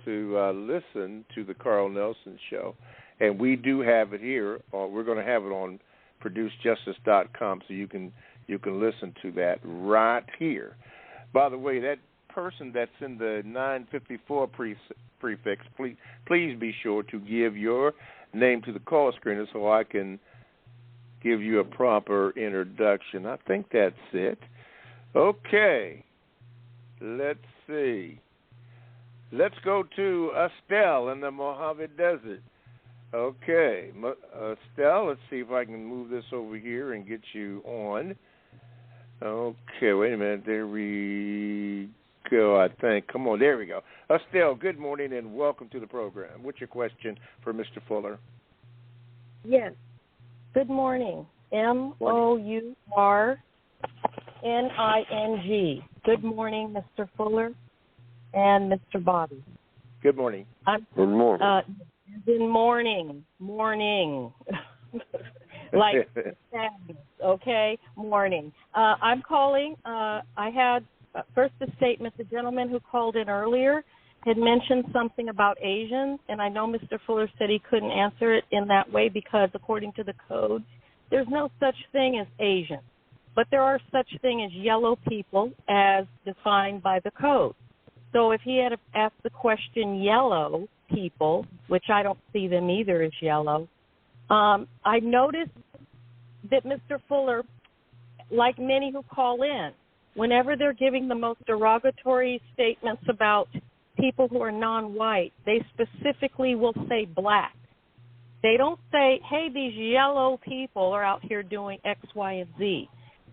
to listen to the Carl Nelson Show. And we do have it here. We're going to have it on ProduceJustice.com, so you can listen to that right here. By the way, that person that's in the 954 prefix, please be sure to give your name to the call screener so I can give you a proper introduction. I think that's it. Okay. Let's see. Let's go to Estelle in the Mojave Desert. Okay. Estelle, let's see if I can move this over here and get you on. Okay, wait a minute. There we go, I think. Come on, there we go. Estelle, good morning and welcome to the program. What's your question for Mr. Fuller? Yes. Good morning. MOURNING. Good morning, Mr. Fuller and Mr. Bobby. Good morning. Good morning. Good morning. Morning. Like sadness, okay? Morning. I'm calling. I had first a statement. The gentleman who called in earlier had mentioned something about Asians, and I know Mr. Fuller said he couldn't answer it in that way because according to the code, there's no such thing as Asian. But there are such thing as yellow people as defined by the code. So if he had asked the question yellow people, which I don't see them either as yellow, I noticed that Mr. Fuller, like many who call in, whenever they're giving the most derogatory statements about people who are non-white, they specifically will say black. They don't say, hey, these yellow people are out here doing X, Y, and Z.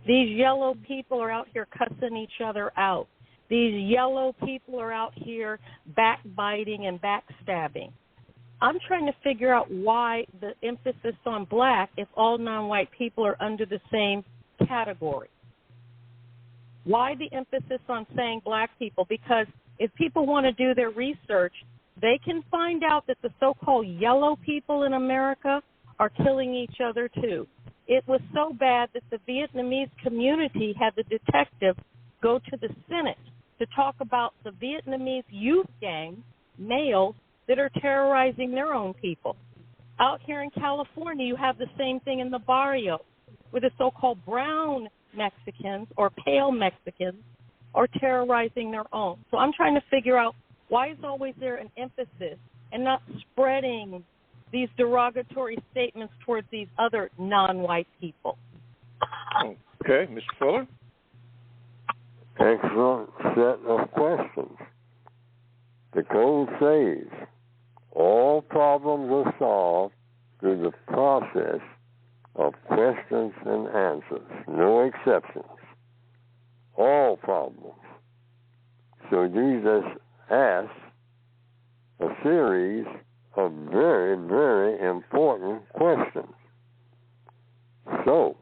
These yellow people are out here cussing each other out. These yellow people are out here backbiting and backstabbing. I'm trying to figure out why the emphasis on black if all non-white people are under the same category. Why the emphasis on saying black people? Because if people want to do their research, they can find out that the so-called yellow people in America are killing each other too. It was so bad that the Vietnamese community had the detective go to the Senate to talk about the Vietnamese youth gangs, males, that are terrorizing their own people. Out here in California, you have the same thing in the barrio, where the so-called brown Mexicans or pale Mexicans are terrorizing their own. So I'm trying to figure out why is always there an emphasis and not spreading these derogatory statements towards these other non-white people. Okay, Mr. Fuller? Excellent set of questions. The code says all problems are solved through the process of questions and answers, no exceptions. All problems. So Jesus asked a series of very, very important questions. So,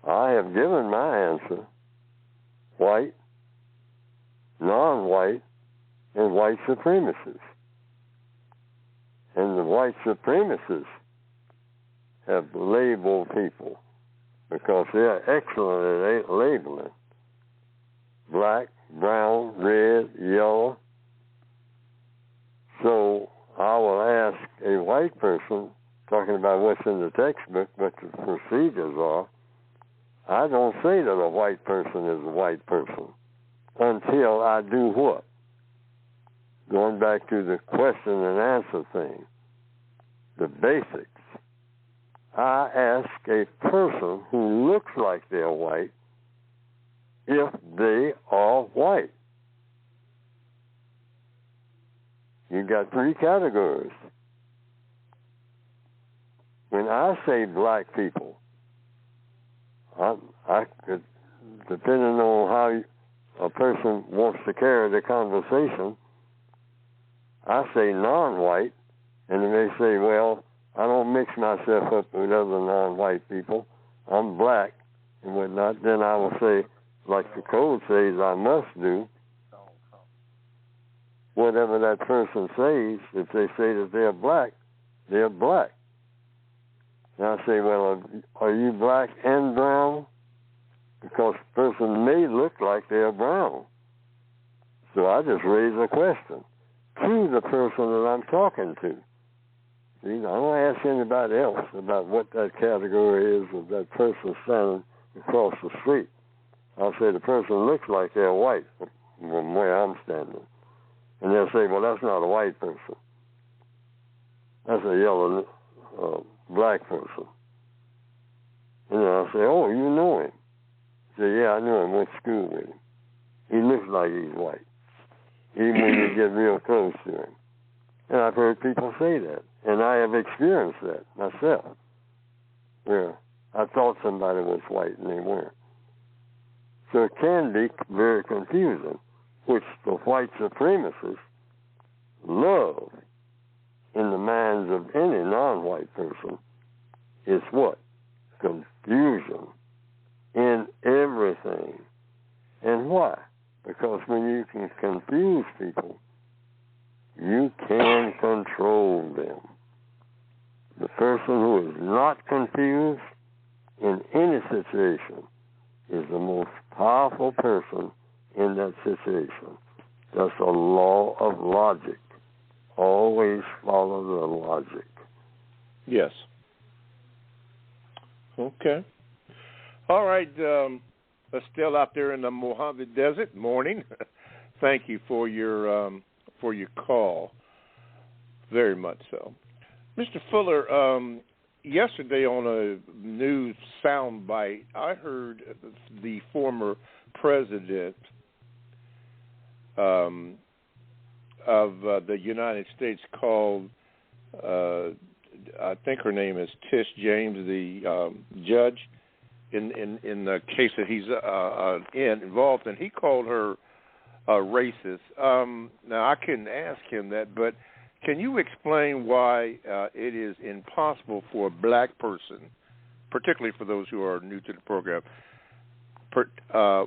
I have given my answer: white, non-white, and white supremacists. And the white supremacists have labeled people because they're excellent at labeling. Black, brown, red, yellow. So I will ask a white person, talking about what's in the textbook, what the procedures are. I don't say that a white person is a white person until I do what? Going back to the question and answer thing, the basics. I ask a person who looks like they're white if they are white. You got three categories. When I say black people, I could, depending on how a person wants to carry the conversation, I say non-white, and they may say, well, I don't mix myself up with other non-white people. I'm black and whatnot. Then I will say, like the code says I must do, whatever that person says. If they say that they're black, they're black. And I say, well, are you black and brown? Because the person may look like they're brown. So I just raise a question to the person that I'm talking to. See, I don't ask anybody else about what that category is of that person standing across the street. I'll say the person looks like they're white from where I'm standing. And they'll say, well, that's not a white person. That's a yellow black person. And then I'll say, oh, you know him. Say, yeah, I knew him, went to school with him. He looks like he's white, even when you get real close to him. And I've heard people say that. And I have experienced that myself, where I thought somebody was white and they weren't. So it can be very confusing, which the white supremacists love in the minds of any non-white person is what? Confusion in everything. And why? Because when you can confuse people, you can control them. The person who is not confused in any situation is the most powerful person in that situation. That's a law of logic. Always follow the logic. Yes. Okay. All right, Estelle out there in the Mojave Desert, morning. Thank you for your call. Very much so. Mr. Fuller, yesterday on a news soundbite, I heard the former president of the United States called, I think her name is Tish James, the judge in the case that he's involved in. He called her racist. Now, I couldn't ask him that, but can you explain why it is impossible for a black person, particularly for those who are new to the program,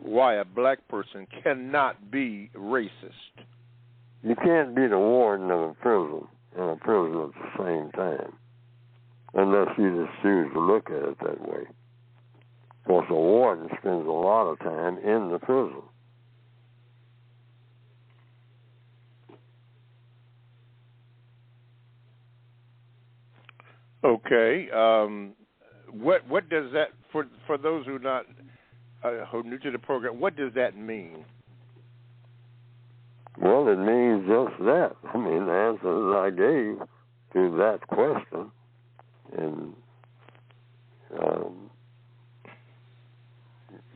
why a black person cannot be racist? You can't be the warden of a prison and a prisoner at the same time, unless you just choose to look at it that way. Because the warden spends a lot of time in the prison. Okay. What does that, for those who are not who are new to the program, what does that mean? Well, it means just that. I mean, the answers I gave to that question, and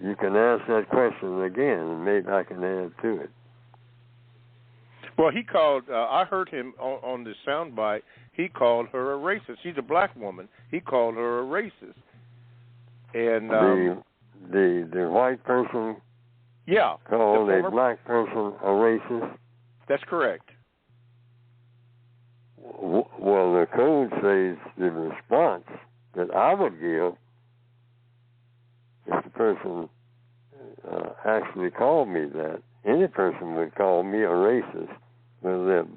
you can ask that question again, and maybe I can add to it. Well, he called, I heard him on the soundbite, he called her a racist. She's a black woman. He called her a racist. And the white person called a black person a racist? That's correct. Well, the code says the response that I would give if the person actually called me that. Any person would call me a racist, whether they're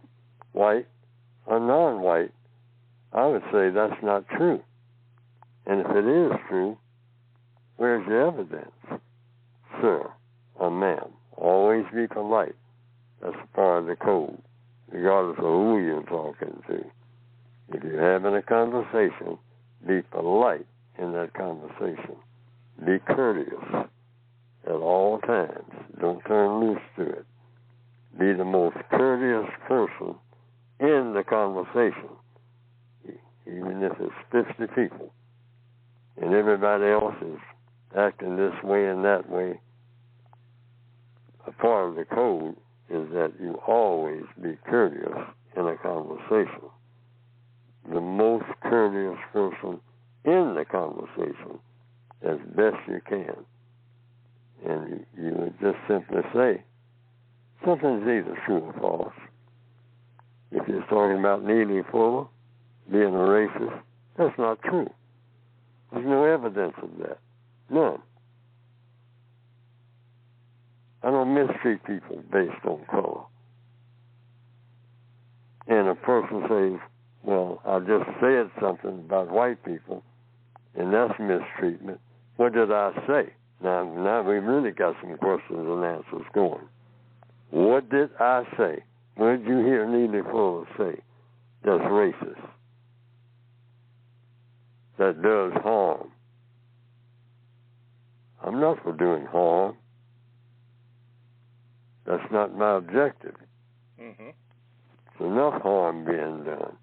white or non-white. I would say that's not true. And if it is true, where's the evidence? Sir or ma'am, always be polite. That's part of the code, regardless of who you're talking to. If you're having a conversation, be polite in that conversation. Be courteous at all times. Don't turn loose to it. Be the most courteous person in the conversation, even if it's 50 people, and everybody else is acting this way and that way. A part of the code is that you always be courteous in a conversation. The most courteous person in the conversation as best you can. And you would just simply say, something's either true or false. If you're talking about Neely Fuller being a racist, that's not true. There's no evidence of that. None. I don't mistreat people based on color. And a person says, well, I just said something about white people, and that's mistreatment. What did I say? Now we've really got some questions and answers going. What did I say? What did you hear Neely Fuller say that's racist? That does harm? I'm not for doing harm. That's not my objective. Mm-hmm. There's enough harm being done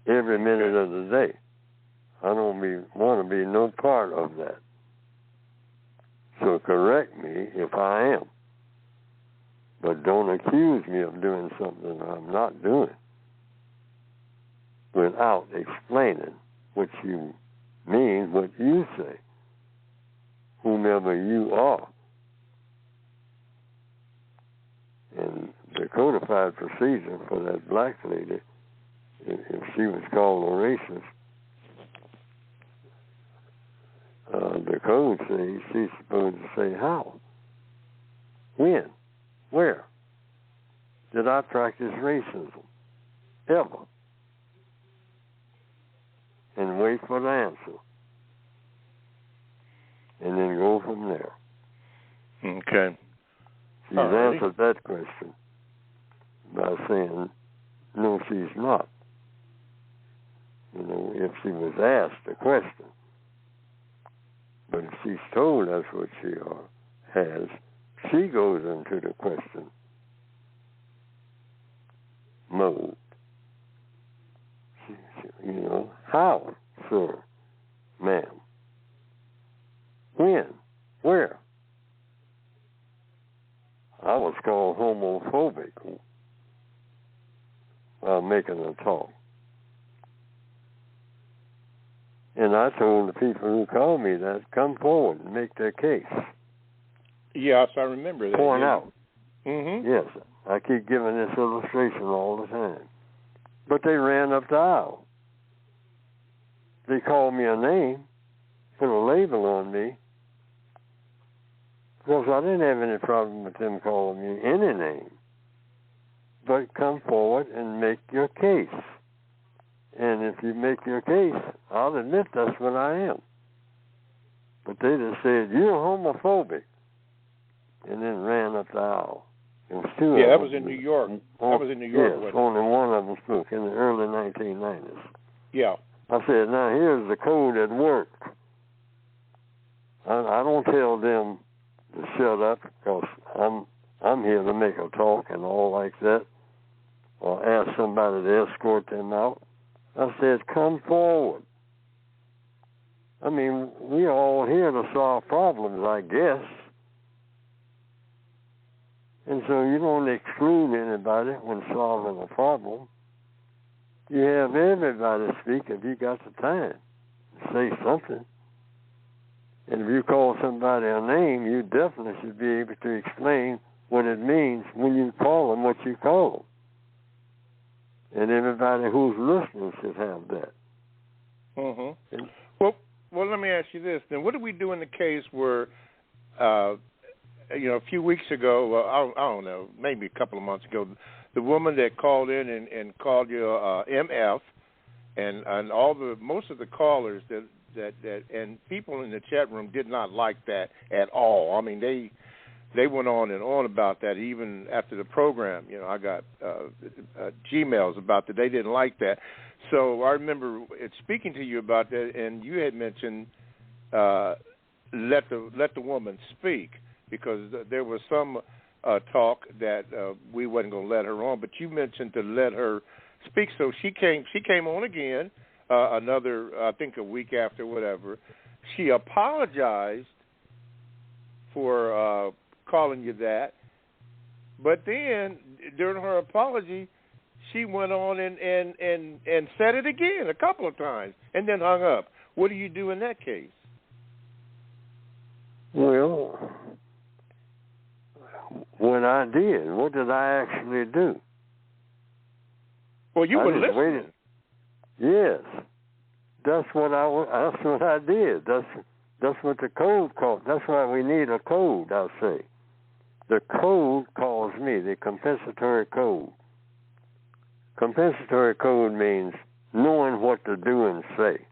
every minute of the day. I don't want to be no part of that. So correct me if I am. But don't accuse me of doing something I'm not doing without explaining what you mean, what you say, whomever you are. And the codified procedure for that black lady, if she was called a racist, the code says she's supposed to say how, when, where did I practice racism, ever, and wait for the answer, and then go from there. Okay. She's answered that question by saying, no, she's not. You know, if she was asked a question. But if she's told that's what she has, she goes into the question mode. You know, how, sir, ma'am? When? Where? I was called homophobic while making a talk. And I told the people who called me that, come forward and make their case. Yes, I remember that. Point out. Mm-hmm. Yes, I keep giving this illustration all the time. But they ran up the aisle. They called me a name, put a label on me, because I didn't have any problem with them calling me any name. But come forward and make your case. And if you make your case, I'll admit that's what I am. But they just said, you're homophobic, and then ran up the aisle. Yeah, that was in New York. That was in New York. Yes, only one of them spoke in the early 1990s. Yeah. I said, now here's the code at work. I don't tell them to shut up because I'm here to make a talk and all like that, or ask somebody to escort them out. I said, come forward. I mean, we're all here to solve problems, I guess. And so you don't exclude anybody when solving a problem. You have everybody speak if you got the time to say something. And if you call somebody a name, you definitely should be able to explain what it means when you call them what you call them. And everybody who's listening should have that. Mm-hmm. Well, let me ask you this. Then what do we do in the case where, a few weeks ago, I don't know, maybe a couple of months ago, the woman that called in and called you MF, and most of the callers that and people in the chat room did not like that at all. I mean, they went on and on about that even after the program. I got Gmails about that. They didn't like that. So I remember speaking to you about that, and you had mentioned let the woman speak, because there was some talk that we wasn't going to let her on, but you mentioned to let her speak. So she came on again, another, I think a week after, whatever. She apologized for calling you that, but then during her apology, she went on and said it again a couple of times and then hung up. What do you do in that case? Well, when I did, what did I actually do? Well, you were listening. Yes, that's what I did. That's what the code calls. That's why we need a code, I'll say. The code calls me, the compensatory code. Compensatory code means knowing what to do and say.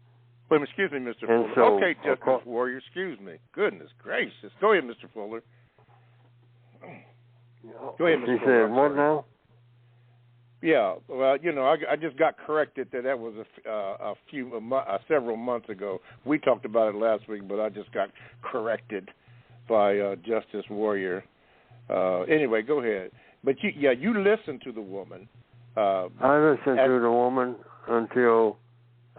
Wait, excuse me, Mr. Fuller. So, okay, Justice Warrior, excuse me. Goodness gracious. Go ahead, Mr. Fuller. Go ahead, Mr. She Fuller. said, what now? Yeah, well, I just got corrected that was several months ago. We talked about it last week, but I just got corrected by Justice Warrior. Anyway, go ahead. But you listened to the woman. I listened to the woman until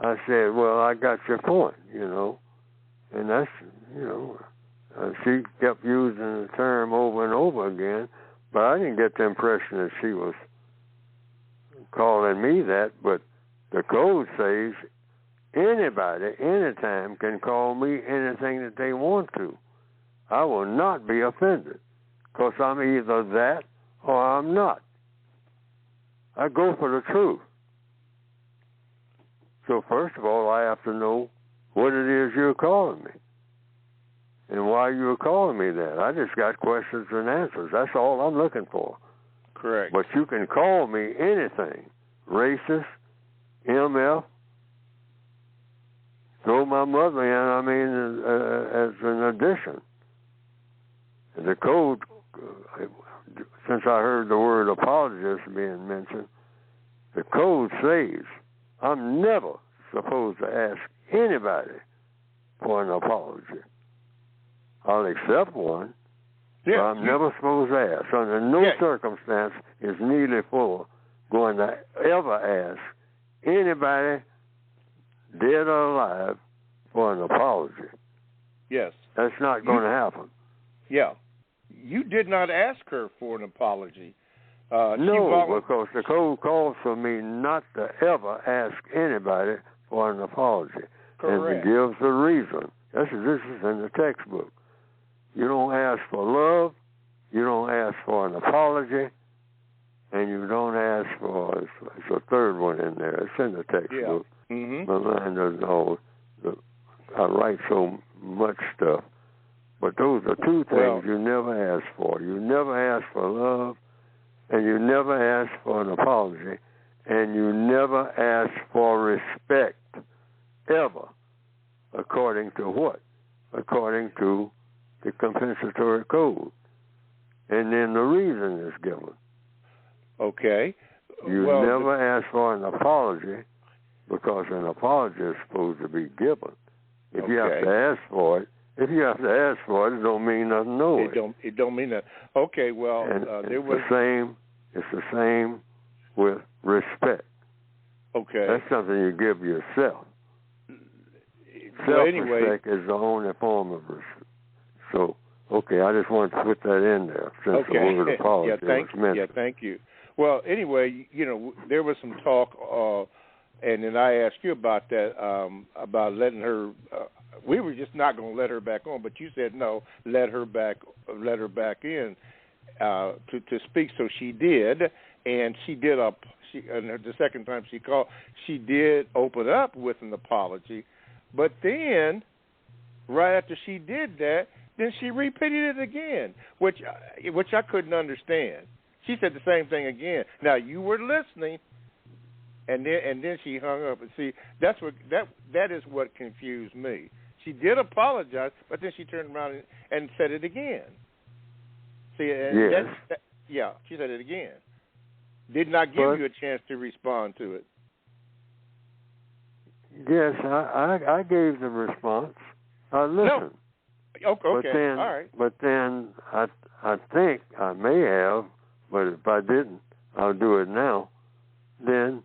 I said, well, I got your point, and that's, she kept using the term over and over again, but I didn't get the impression that she was calling me that. But the code says anybody, anytime, can call me anything that they want to. I will not be offended, because I'm either that or I'm not. I go for the truth. So first of all, I have to know what it is you're calling me and why you're calling me that. I just got questions and answers. That's all I'm looking for. Correct. But you can call me anything. Racist, MF, throw my mother in, as an addition. The code, since I heard the word apologist being mentioned, the code says I'm never supposed to ask anybody for an apology. I'll accept one, but I'm never supposed to ask. Under no circumstance is Neely Fuller going to ever ask anybody, dead or alive, for an apology. Yes. That's not going to happen. Yeah. You did not ask her for an apology. No, because the code calls for me not to ever ask anybody for an apology. Correct. And it gives a reason. This is in the textbook. You don't ask for love, you don't ask for an apology, and you don't ask for, it's a third one in there. It's in the textbook. Yeah. Mm-hmm. My mind doesn't know. I write so much stuff. But those are two things you never ask for. You never ask for love, and you never ask for an apology, and you never ask for respect, ever. According to what? According to the compensatory code. And then the reason is given. Okay. You never ask for an apology, because an apology is supposed to be given. If you have to ask for it, it don't mean nothing. No, it don't mean that. Okay, well, It's the same with respect. Okay, that's something you give yourself. Well, Self-respect is the only form of respect. So, I just wanted to put that in there since the word apology was mentioned. Yeah, thank you. Well, anyway, there was some talk, and then I asked you about that, about letting her. We were just not going to let her back on, but you said no, let her back in to speak. So she did, and she the second time she called, she did open up with an apology, but then right after she did that, then she repeated it again, which I couldn't understand. She said the same thing again. Now you were listening, and then she hung up. And see, that is what confused me. She did apologize, but then she turned around and said it again. See, and yes. She said it again. Did not give you a chance to respond to it. Yes, I gave the response. I listened. No. Okay, but then, all right. But then I think I may have, but if I didn't, I'll do it now. Then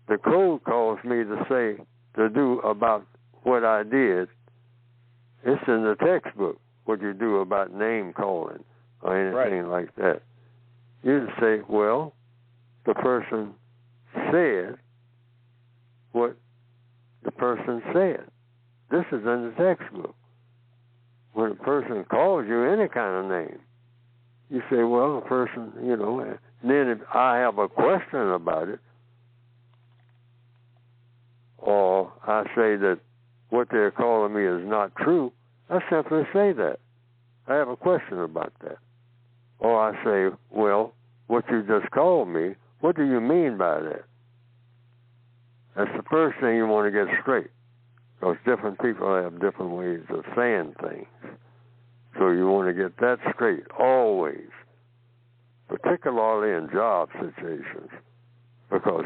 the code calls me to do about what I did. It's in the textbook, what you do about name calling or anything like that. You say, well, the person said what the person said. This is in the textbook. When a person calls you any kind of name, you say, well, the person, and then if I have a question about it, or I say that what they're calling me is not true, I simply say that. I have a question about that. Or I say, well, what you just called me, what do you mean by that? That's the first thing you want to get straight, because different people have different ways of saying things. So you want to get that straight always, particularly in job situations, because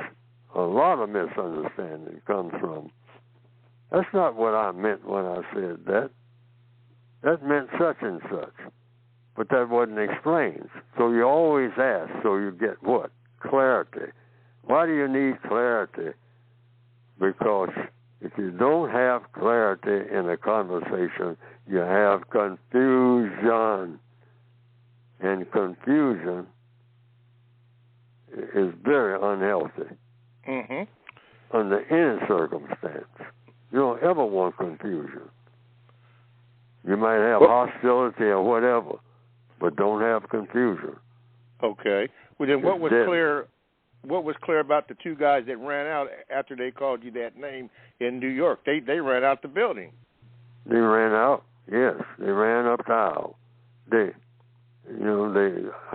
a lot of misunderstanding comes from, that's not what I meant when I said that. That meant such and such, but that wasn't explained. So you always ask, so you get what? Clarity. Why do you need clarity? Because if you don't have clarity in a conversation, you have confusion. And confusion is very unhealthy under any circumstance. You don't ever want confusion. You might have hostility or whatever, but don't have confusion. Okay. Well, then what was clear? What was clear about the two guys that ran out after they called you that name in New York? They ran out the building. They ran out. Yes, they ran up the aisle. They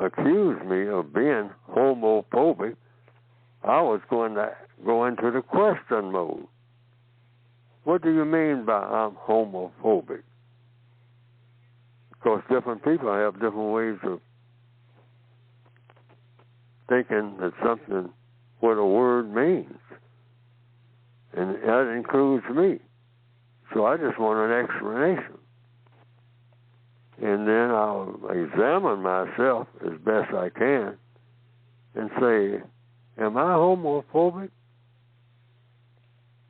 accused me of being homophobic. I was going to go into the question mode. What do you mean by I'm homophobic? Because different people have different ways of thinking that something, what a word means. And that includes me. So I just want an explanation. And then I'll examine myself as best I can and say, am I homophobic?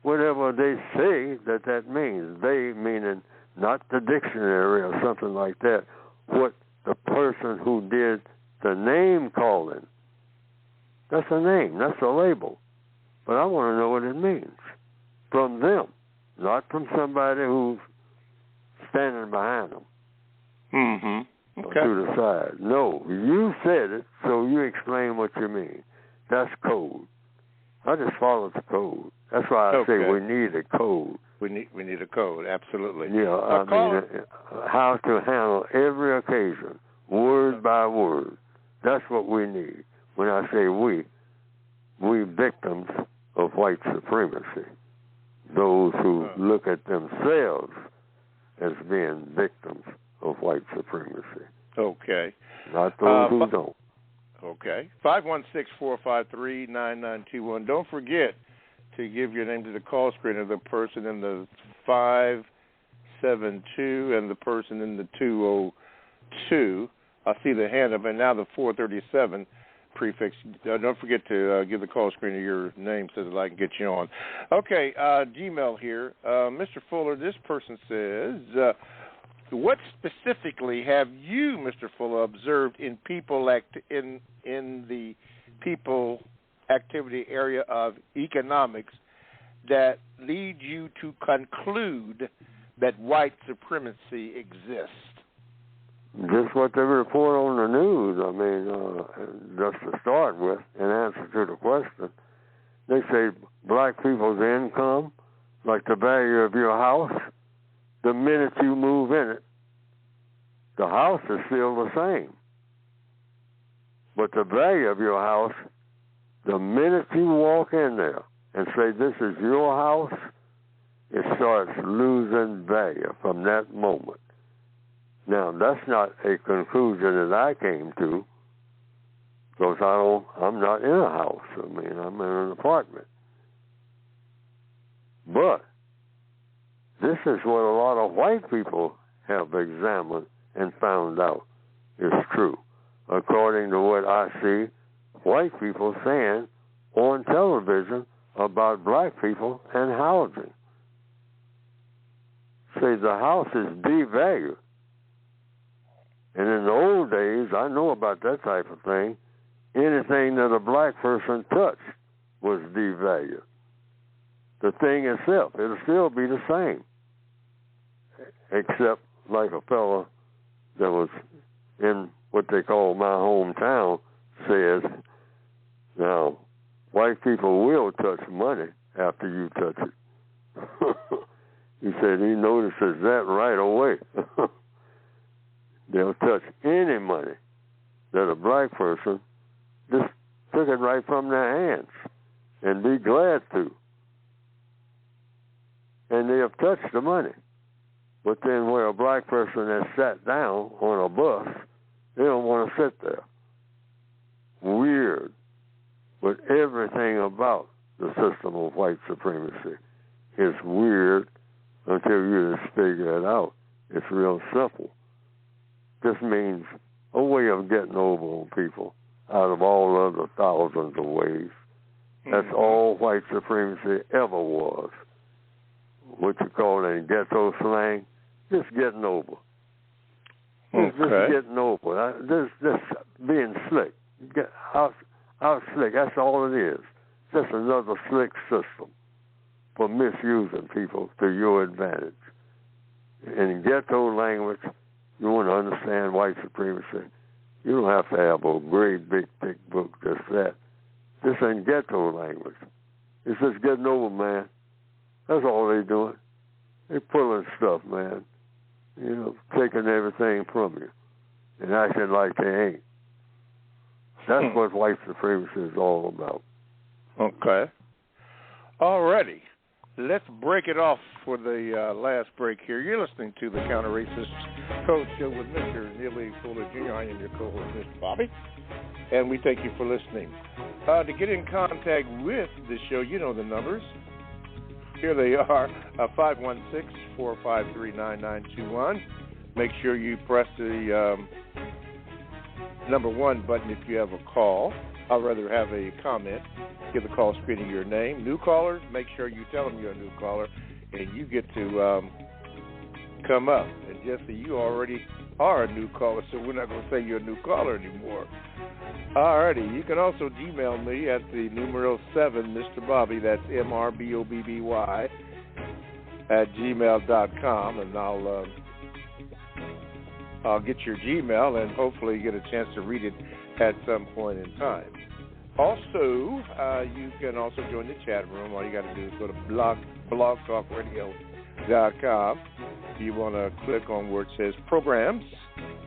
Whatever they say that means. They meaning not the dictionary or something like that. What the person who did the name calling. That's a name. That's a label. But I want to know what it means from them, not from somebody who's standing behind them. Okay. To the side. No, you said it, so you explain what you mean. That's code. I just followed the code. That's why I say we need a code. We need a code, absolutely. Yeah, I mean, how to handle every occasion, word by word. That's what we need. When I say we victims of white supremacy. Those who look at themselves as being victims of white supremacy. Okay. Not those who don't. Okay. 516-453-9921. Don't forget to give your name to the call screener, the person in the 572 and the person in the 202. I see the hand up, and now the 437 prefix. Don't forget to give the call screener your name so that I can get you on. Okay, Gmail here. Mr. Fuller, this person says, what specifically have you, Mr. Fuller, observed in in the people activity area of economics that lead you to conclude that white supremacy exists? just what they report on the news. I mean, just to start with, in answer to the question, they say black people's income, like the value of your house, the minute you move in it, the house is still the same. But the value of your house, the minute you walk in there and say this is your house, it starts losing value from that moment. Now, that's not a conclusion that I came to, because I'm not in a house. I mean, I'm in an apartment. But this is what a lot of white people have examined and found out is true, according to what I see white people saying on television about black people and housing. Say the house is devalued. And in the old days, I know about that type of thing, anything that a black person touched was devalued. The thing itself, it'll still be the same. Except like a fellow that was in what they call my hometown says, now, white people will touch money after you touch it. He said he notices that right away. They'll touch any money that a black person just took it right from their hands and be glad to. And they have touched the money. But then where a black person has sat down on a bus, they don't want to sit there. Weird. But everything about the system of white supremacy is weird until you just figure it out. It's real simple. This means a way of getting over on people out of all other thousands of ways. That's all white supremacy ever was. What you call in ghetto slang, just getting over. Just getting over. Just being slick. Get out slick. That's all it is. Just another slick system for misusing people to your advantage. In ghetto language, you want to understand white supremacy, you don't have to have a great big thick book, just that. Just in ghetto language. It's just getting over, man. That's all they're doing. They're pulling stuff, man. You know, taking everything from you and acting like they ain't. That's what white supremacy is all about. Okay. All righty. Let's break it off for the last break here. You're listening to the Counter Racist Code Show with Mr. Neely Fuller Jr. I am your co-host, Mr. Bobby, and we thank you for listening. To get in contact with the show, you know the numbers. Here they are, 516-453-9921. Make sure you press the number 1 button if you have a call. I'd rather have a comment. Give the call screening your name. New callers, make sure you tell them you're a new caller, and you get to come up. And Jesse, you already are a new caller, so we're not going to say you're a new caller anymore. All righty. You can also Gmail me at the numero 7, Mr. Bobby. That's MRBOBBY @gmail.com, and I'll get your Gmail and hopefully get a chance to read it at some point in time. Also, you can also join the chat room. All you got to do is go to blogtalkradio.com. If you want to click on where it says programs,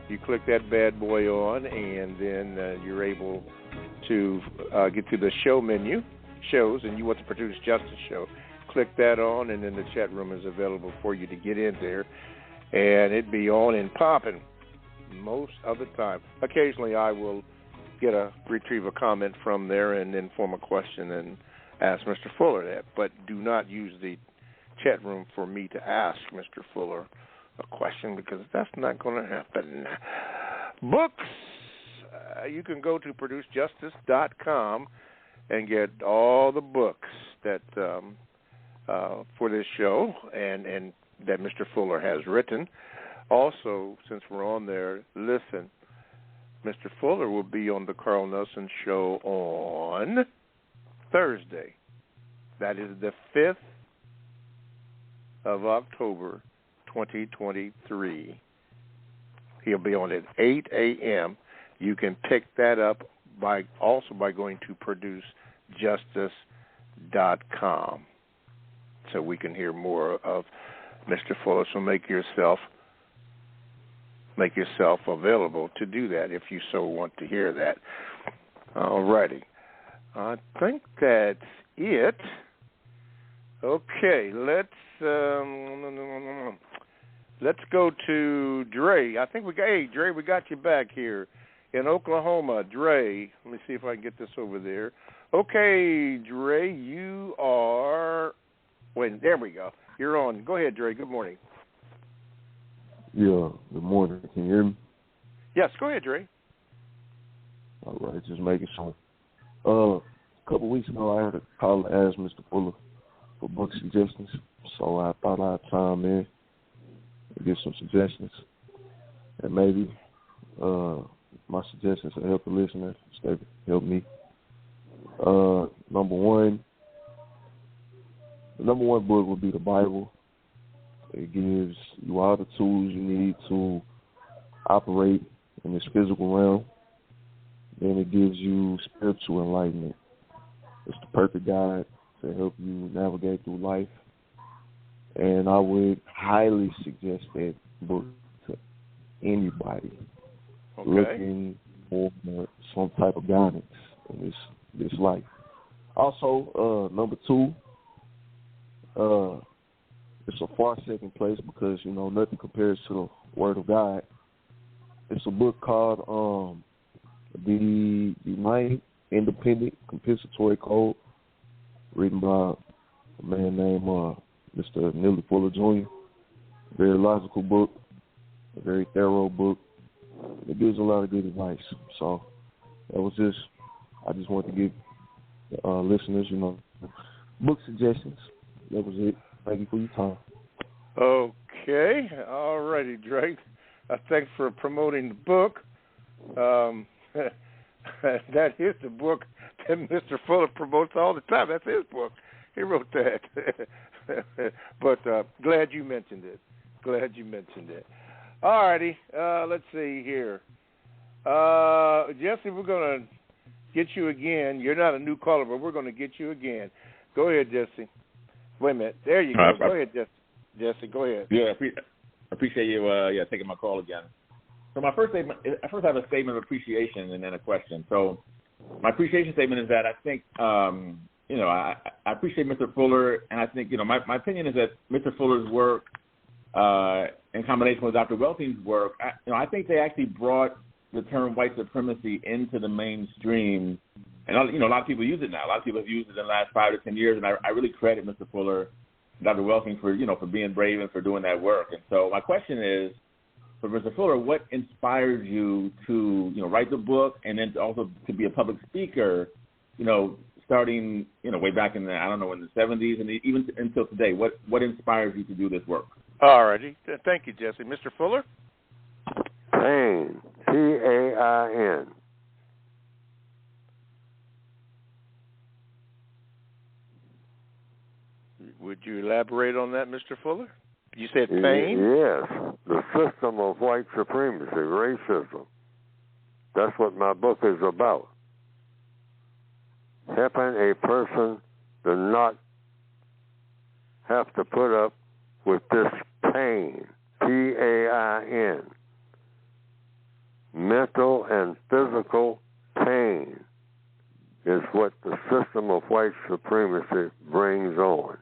you click that bad boy on, and then you're able to get to the show menu, shows, and you want to Produce Justice show. Click that on, and then the chat room is available for you to get in there, and it'd be on and popping most of the time. Occasionally, I will retrieve a comment from there and then form a question and ask Mr. Fuller that. But do not use the chat room for me to ask Mr. Fuller a question, because that's not going to happen. Books. You can go to ProduceJustice.com and get all the books that for this show and that Mr. Fuller has written. Also, since we're on there, listen, Mr. Fuller will be on the Carl Nelson Show on Thursday. That is the 5th of October, 2023. He'll be on at 8 a.m. You can pick that up by going to producejustice.com, so we can hear more of Mr. Fuller. So make yourself available to do that if you so want to hear that. All righty. I think that's it. Okay, let's go to Dre. I think Dre, we got you back here in Oklahoma. Dre, let me see if I can get this over there. Okay, Dre, you are. Wait, there we go. You're on. Go ahead, Dre. Good morning. Yeah, good morning. Can you hear me? Yes, go ahead, Dre. All right, just making sure. A couple weeks ago, I had a call to ask Mr. Fuller for book suggestions, so I thought I'd chime in and give some suggestions, and maybe my suggestions will help the listeners, help me. The number one book would be the Bible. It gives you all the tools you need to operate in this physical realm. Then it gives you spiritual enlightenment. It's the perfect guide to help you navigate through life. And I would highly suggest that book to anybody looking for some type of guidance in this life. Also, number two, it's a far second place because, nothing compares to the Word of God. It's a book called The United Independent Compensatory Code, written by a man named Mr. Neely Fuller Jr. Very logical book, a very thorough book. It gives a lot of good advice. So I just wanted to give listeners, book suggestions. That was it. Thank you for your time. Okay. All righty, Drake. Thanks for promoting the book. That is the book that Mr. Fuller promotes all the time. That's his book. He wrote that. But glad you mentioned it. All righty. Let's see here. Jesse, we're going to get you again. You're not a new caller, but we're going to get you again. Go ahead, Jesse. Wait a minute. There you go. Go ahead, Jesse. Jesse, go ahead. Yeah, I appreciate you taking my call again. So my first statement, I first have a statement of appreciation and then a question. So my appreciation statement is that I think, I appreciate Mr. Fuller, and I think, my opinion is that Mr. Fuller's work, in combination with Dr. Welting's work, I think they actually brought the term white supremacy into the mainstream. And, a lot of people use it now. A lot of people have used it in the last 5 to 10 years, and I really credit Mr. Fuller, Dr. Welting for being brave and for doing that work. And so my question is, for Mr. Fuller, what inspired you to, write the book and then also to be a public speaker, starting, way back in the, in the 70s and even until today? What inspires you to do this work? All righty. Thank you, Jesse. Mr. Fuller? Pain. Pain. Would you elaborate on that, Mr. Fuller? You said pain? Yes. The system of white supremacy, racism. That's what my book is about. Helping a person to not have to put up with this pain. Pain. Mental and physical pain is what the system of white supremacy brings on.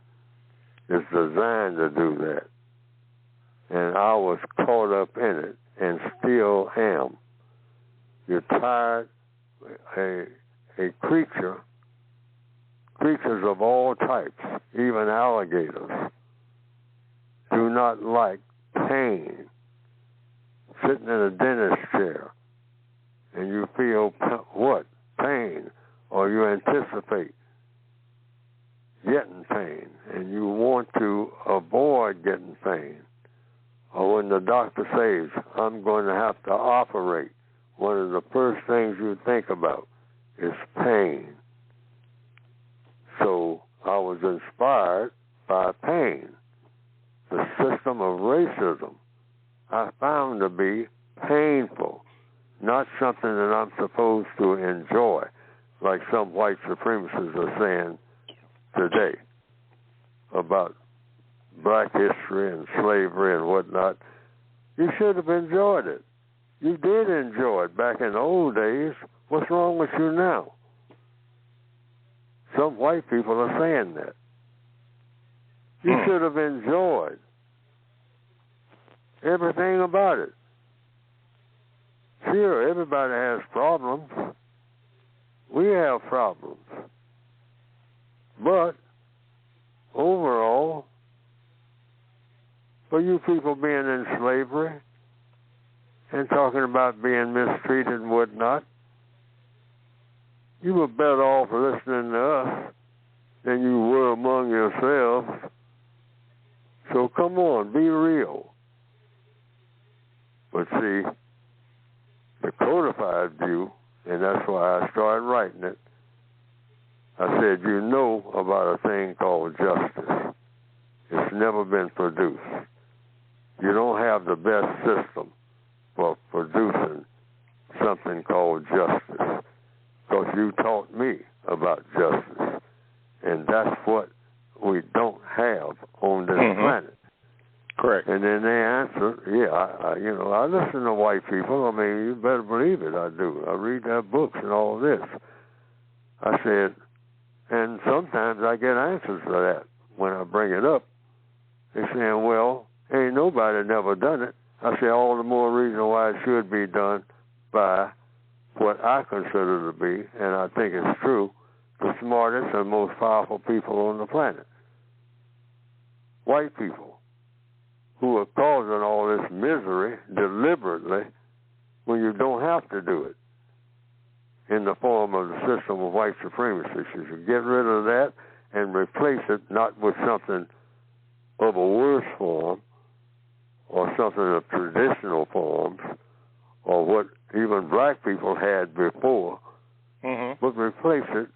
It's designed to do that. And I was caught up in it and still am. You're tired, creatures of all types, even alligators, do not like pain. Sitting in a dentist chair and you feel what? Pain. Or you anticipate getting pain and you want to avoid getting pain. Or when the doctor says, I'm going to have to operate, one of the first things you think about is pain. So I was inspired by pain. The system of racism I found to be painful, not something that I'm supposed to enjoy, like some white supremacists are saying today about black history and slavery and whatnot. You should have enjoyed it. You did enjoy it back in the old days. What's wrong with you now? Some white people are saying that. You should have enjoyed everything about it. Sure, everybody has problems. We have problems. But overall, for you people being in slavery and talking about being mistreated and whatnot, you were better off listening to us than you were among yourselves. So come on, be real. But see, the codified view, and that's why I started writing it, I said, you know about a thing called justice. It's never been produced. You don't have the best system for producing something called justice, because you taught me about justice, and that's what we don't have on this planet. Correct. And then they answer, I listen to white people. I mean, you better believe it, I do. I read their books and all this. I said, and sometimes I get answers to that when I bring it up. They're saying, well, ain't nobody never done it. I say, all the more reason why it should be done by what I consider to be, and I think it's true, the smartest and most powerful people on the planet. White people who are causing all this misery deliberately when you don't have to do it in the form of the system of white supremacy. You should get rid of that and replace it not with something of a worse form or something of traditional forms or what even black people had before, but replace it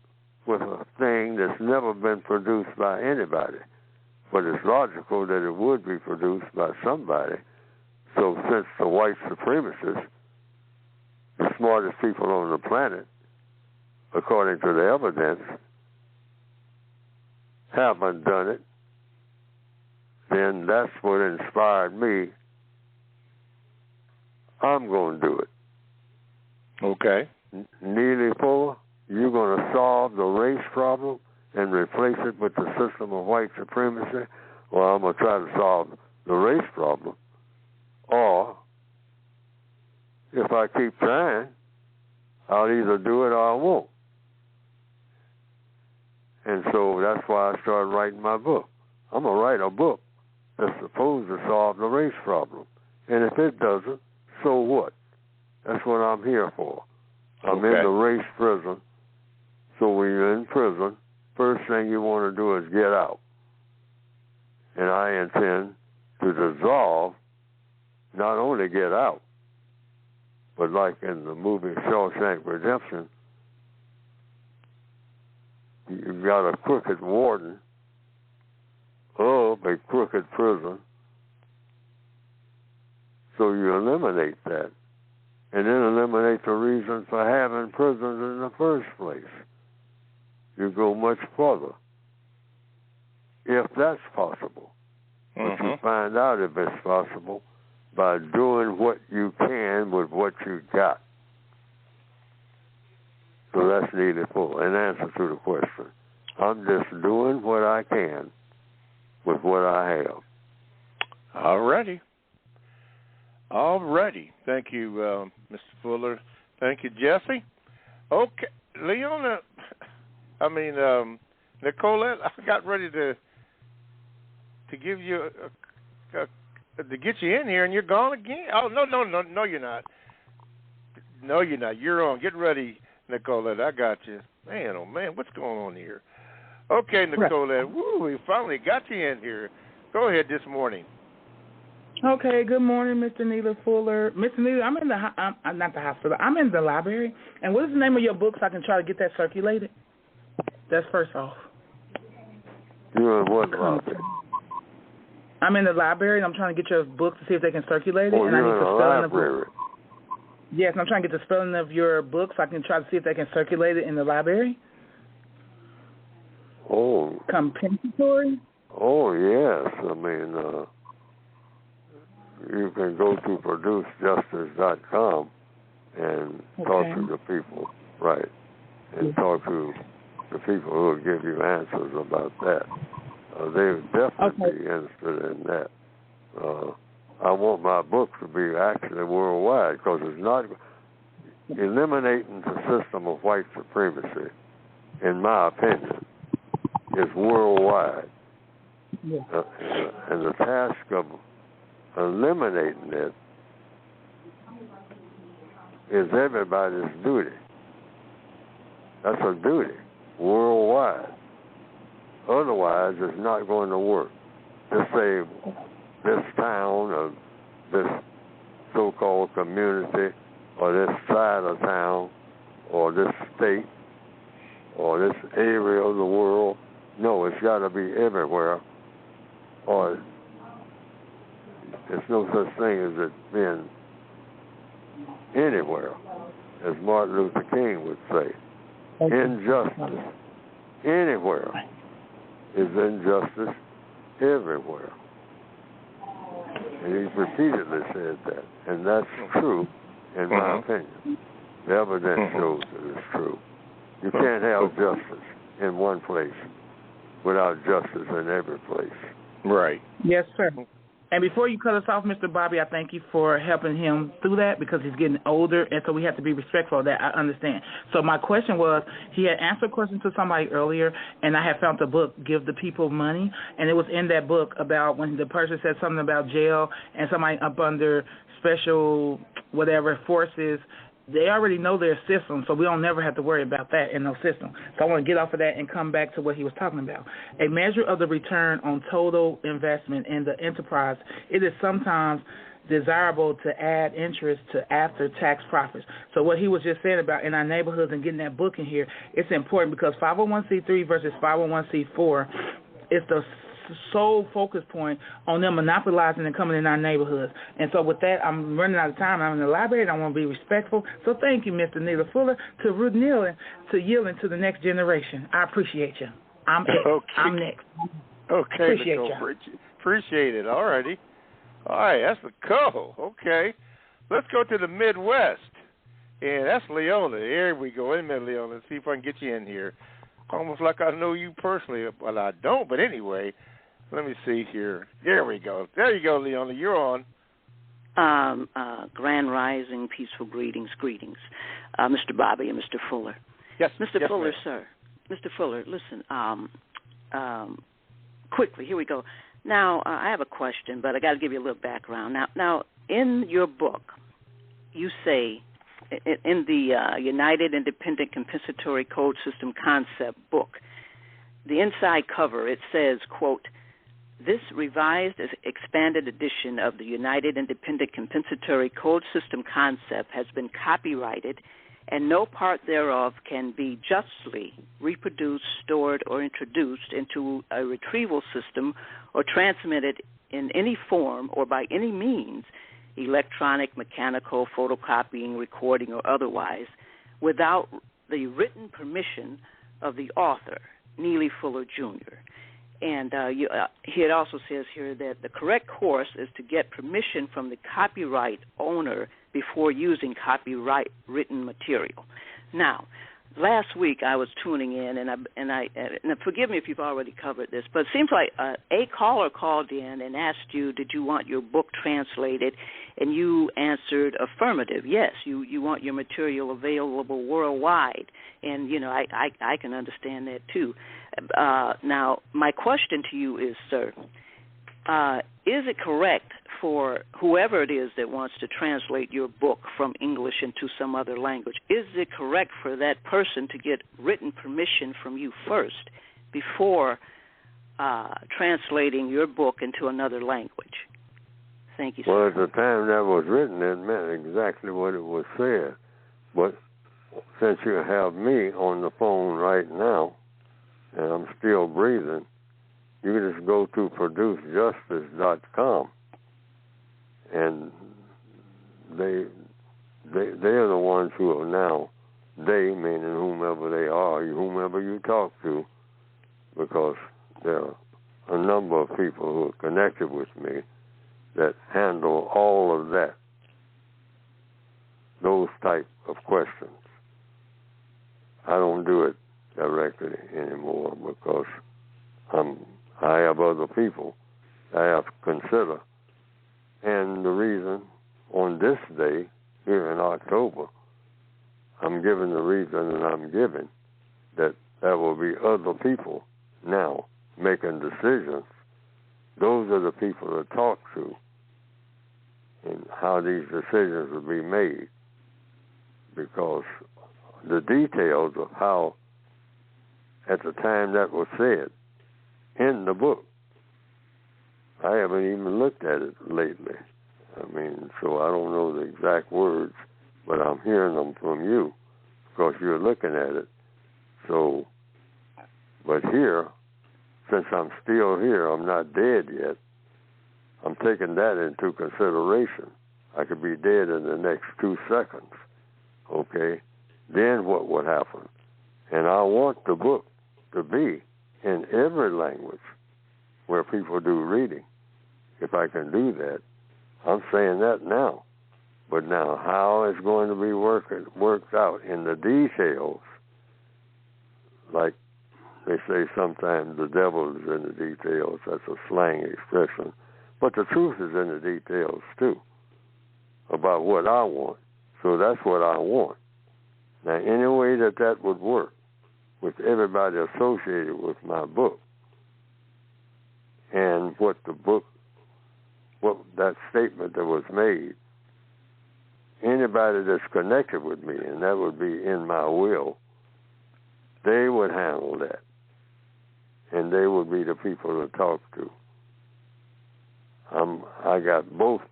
with a thing that's never been produced by anybody. But it's logical that it would be produced by somebody. So since the white supremacists, the smartest people on the planet, according to the evidence, haven't done it, then that's what inspired me. I'm going to do it. Okay. Neely Fuller, you're going to solve the race problem and replace it with the system of white supremacy, or I'm going to try to solve the race problem. Or, if I keep trying, I'll either do it or I won't. And so that's why I started writing my book. I'm going to write a book that's supposed to solve the race problem. And if it doesn't, so what? That's what I'm here for. I'm in the race prison. So when you're in prison, first thing you want to do is get out. And I intend to dissolve, not only get out, but like in the movie Shawshank Redemption, you've got a crooked warden of a crooked prison, so you eliminate that. And then eliminate the reason for having prisons in the first place. You go much further, if that's possible. But you find out if it's possible by doing what you can with what you got. So that's Neely Fuller, in answer to the question. I'm just doing what I can with what I have. All righty. Thank you, Mr. Fuller. Thank you, Jesse. Okay, Leona, Nicolette, I got ready to give you to get you in here, and you're gone again. Oh, no, you're not. No, you're not. You're on. Get ready, Nicolette. I got you. Man, oh, man, what's going on here? Okay, Nicolette. Woo, we finally got you in here. Go ahead this morning. Okay, good morning, Mr. Neely Fuller. Mr. Neely, I'm in I'm not the hospital. I'm in the library. And what is the name of your book so I can try to get that circulated? That's first off. You're in what library? I'm in the library, and I'm trying to get your book to see if they can circulate it. Oh, and I need you're in to the spell library. in the book. Yes, I'm trying to get the spelling of your book so I can try to see if they can circulate it in the library. Oh. Compensatory? Oh, yes. I mean, you can go to producejustice.com and talk to the people, right, and talk to the people who will give you answers about that. They would definitely be interested in that. I want my book to be actually worldwide because it's not eliminating the system of white supremacy, in my opinion, is worldwide. Yeah. And the task of eliminating it is everybody's duty. That's a duty, worldwide. Otherwise, it's not going to work. Just say this town or this so-called community or this side of town or this state or this area of the world. No, it's got to be everywhere, or there's no such thing as it being anywhere, as Martin Luther King would say. Injustice anywhere is injustice everywhere. And he repeatedly said that, and that's true, in my opinion. The evidence shows that it's true. You can't have justice in one place without justice in every place. Right. Yes, sir. And before you cut us off, Mr. Bobby, I thank you for helping him through that because he's getting older, and so we have to be respectful of that. I understand. So my question was, he had answered a question to somebody earlier, and I had found the book, Give the People Money, and it was in that book about when the person said something about jail and somebody up under special whatever forces. They already know their system, so we don't never have to worry about that in no system. So I want to get off of that and come back to what he was talking about. A measure of the return on total investment in the enterprise, it is sometimes desirable to add interest to after-tax profits. So what he was just saying about in our neighborhoods and getting that book in here, it's important because 501c3 versus 501c4 is the sole focus point on them monopolizing and coming in our neighborhoods. And so with that, I'm running out of time. I'm in the library, and I want to be respectful. So thank you, Mr. Neely Fuller, to yielding to the next generation. I appreciate you. I'm next. Okay, appreciate Nicole. you. Appreciate it. All righty. All right, that's the call. Okay. Let's go to the Midwest. And that's Leona. Here we go. In a minute, Leona. Let's see if I can get you in here. Almost like I know you personally. Well, I don't, but anyway. Let me see here. There we go. There you go, Leona. You're on. Grand Rising, peaceful greetings. Mr. Bobby and Mr. Fuller. Yes, Mr. yes, Fuller, ma'am. sir. Mr. Fuller, listen, quickly, here we go. Now, I have a question, but I got to give you a little background. Now, in your book, you say, in the United Independent Compensatory Code System Concept book, the inside cover, it says, quote, this revised expanded edition of the United Independent Compensatory Code System Concept has been copyrighted, and no part thereof can be justly reproduced, stored, or introduced into a retrieval system or transmitted in any form or by any means, electronic, mechanical, photocopying, recording, or otherwise, without the written permission of the author, Neely Fuller, Jr. And it also says here that the correct course is to get permission from the copyright owner before using copyright written material. Now, last week I was tuning in, and forgive me if you've already covered this, but it seems like a caller called in and asked you, did you want your book translated? And you answered affirmative. Yes, you want your material available worldwide, and I can understand that too. Now, my question to you is, sir, is it correct for whoever it is that wants to translate your book from English into some other language, is it correct for that person to get written permission from you first before translating your book into another language? Thank you, sir. Well, at the time that was written, it meant exactly what it was said. But since you have me on the phone right now, and I'm still breathing, you can just go to producejustice.com, and they are the ones who are now, they meaning whomever they are, whomever you talk to, because there are a number of people who are connected with me that handle all of that, those type of questions. I don't do it directly anymore because I have other people I have to consider. And the reason on this day, here in October, I'm giving the reason that I'm giving, that there will be other people now making decisions. Those are the people to talk to and how these decisions will be made, because the details of how, at the time that was said in the book, I haven't even looked at it lately. I mean, so I don't know the exact words, but I'm hearing them from you because you're looking at it. So, but here, since I'm still here, I'm not dead yet, I'm taking that into consideration. I could be dead in the next 2 seconds, okay? Then what would happen? And I want the book to be in every language where people do reading, if I can do that. I'm saying that now. But now how it's going to be worked out in the details, like they say sometimes the devil is in the details. That's a slang expression. But the truth is in the details, too, about what I want. So that's what I want. Now, any way that would work with everybody associated with my book and what the book, what that statement that was made, anybody that's connected with me, and that would be in my will, they would handle that. And they would be the people to talk to. I got both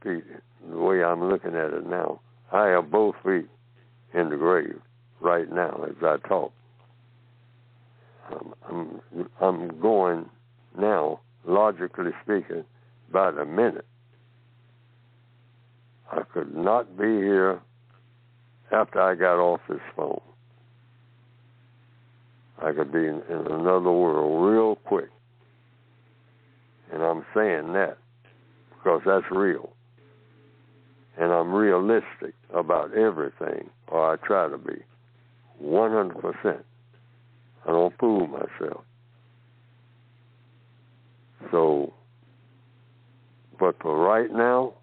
feet, the way I'm looking at it now, I have both feet in the grave right now as I talk. I'm going now, logically speaking, about a minute. I could not be here after I got off this phone. I could be in another world real quick. And I'm saying that because that's real. And I'm realistic about everything, or I try to be, 100%. I don't fool myself. So, but for right now,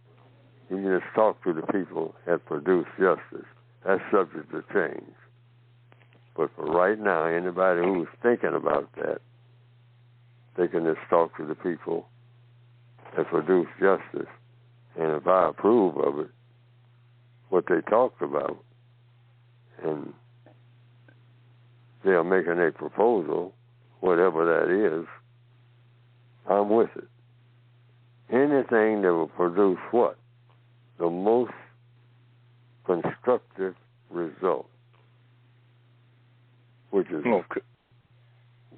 you can just talk to the people that produce justice. That's subject to change. But for right now, anybody who's thinking about that, they can just talk to the people that produce justice. And if I approve of it, what they talked about, and they're making a proposal, whatever that is, I'm with it. Anything that will produce what? The most constructive result, which is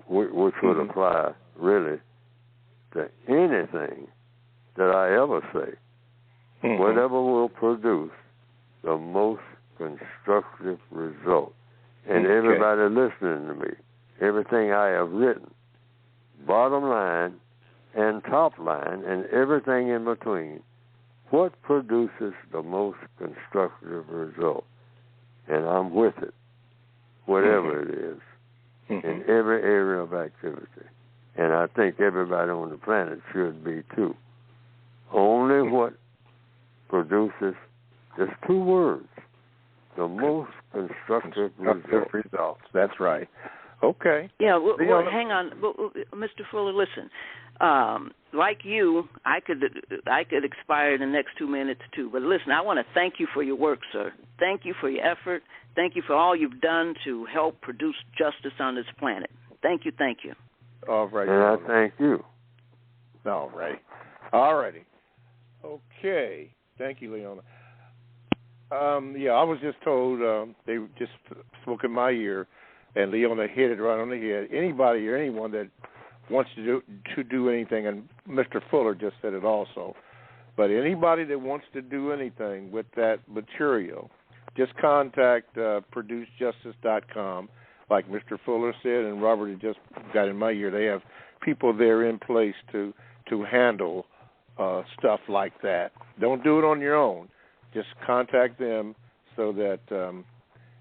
which would apply really to anything that I ever say. Mm-hmm. Whatever will produce the most constructive result. And everybody listening to me, everything I have written, bottom line and top line and everything in between, what produces the most constructive result? And I'm with it, whatever it is, in every area of activity. And I think everybody on the planet should be too. Only what produces just 2 words, the most constructive results. That's right. Okay. Yeah, well, hang on, Mr. Fuller. Listen, like you, I could expire in the next 2 minutes too. But listen, I want to thank you for your work, sir. Thank you for your effort. Thank you for all you've done to help produce justice on this planet. Thank you. Thank you. All right. And I thank you. All right. All righty. Okay. Thank you, Leona. I was just told they just spoke in my ear, and Leona hit it right on the head. Anybody or anyone that wants to do anything, and Mr. Fuller just said it also, But anybody that wants to do anything with that material, just contact producejustice.com. Like Mr. Fuller said, and Robert had just got in my ear, they have people there in place to handle stuff like that. Don't do it on your own. Just contact them so that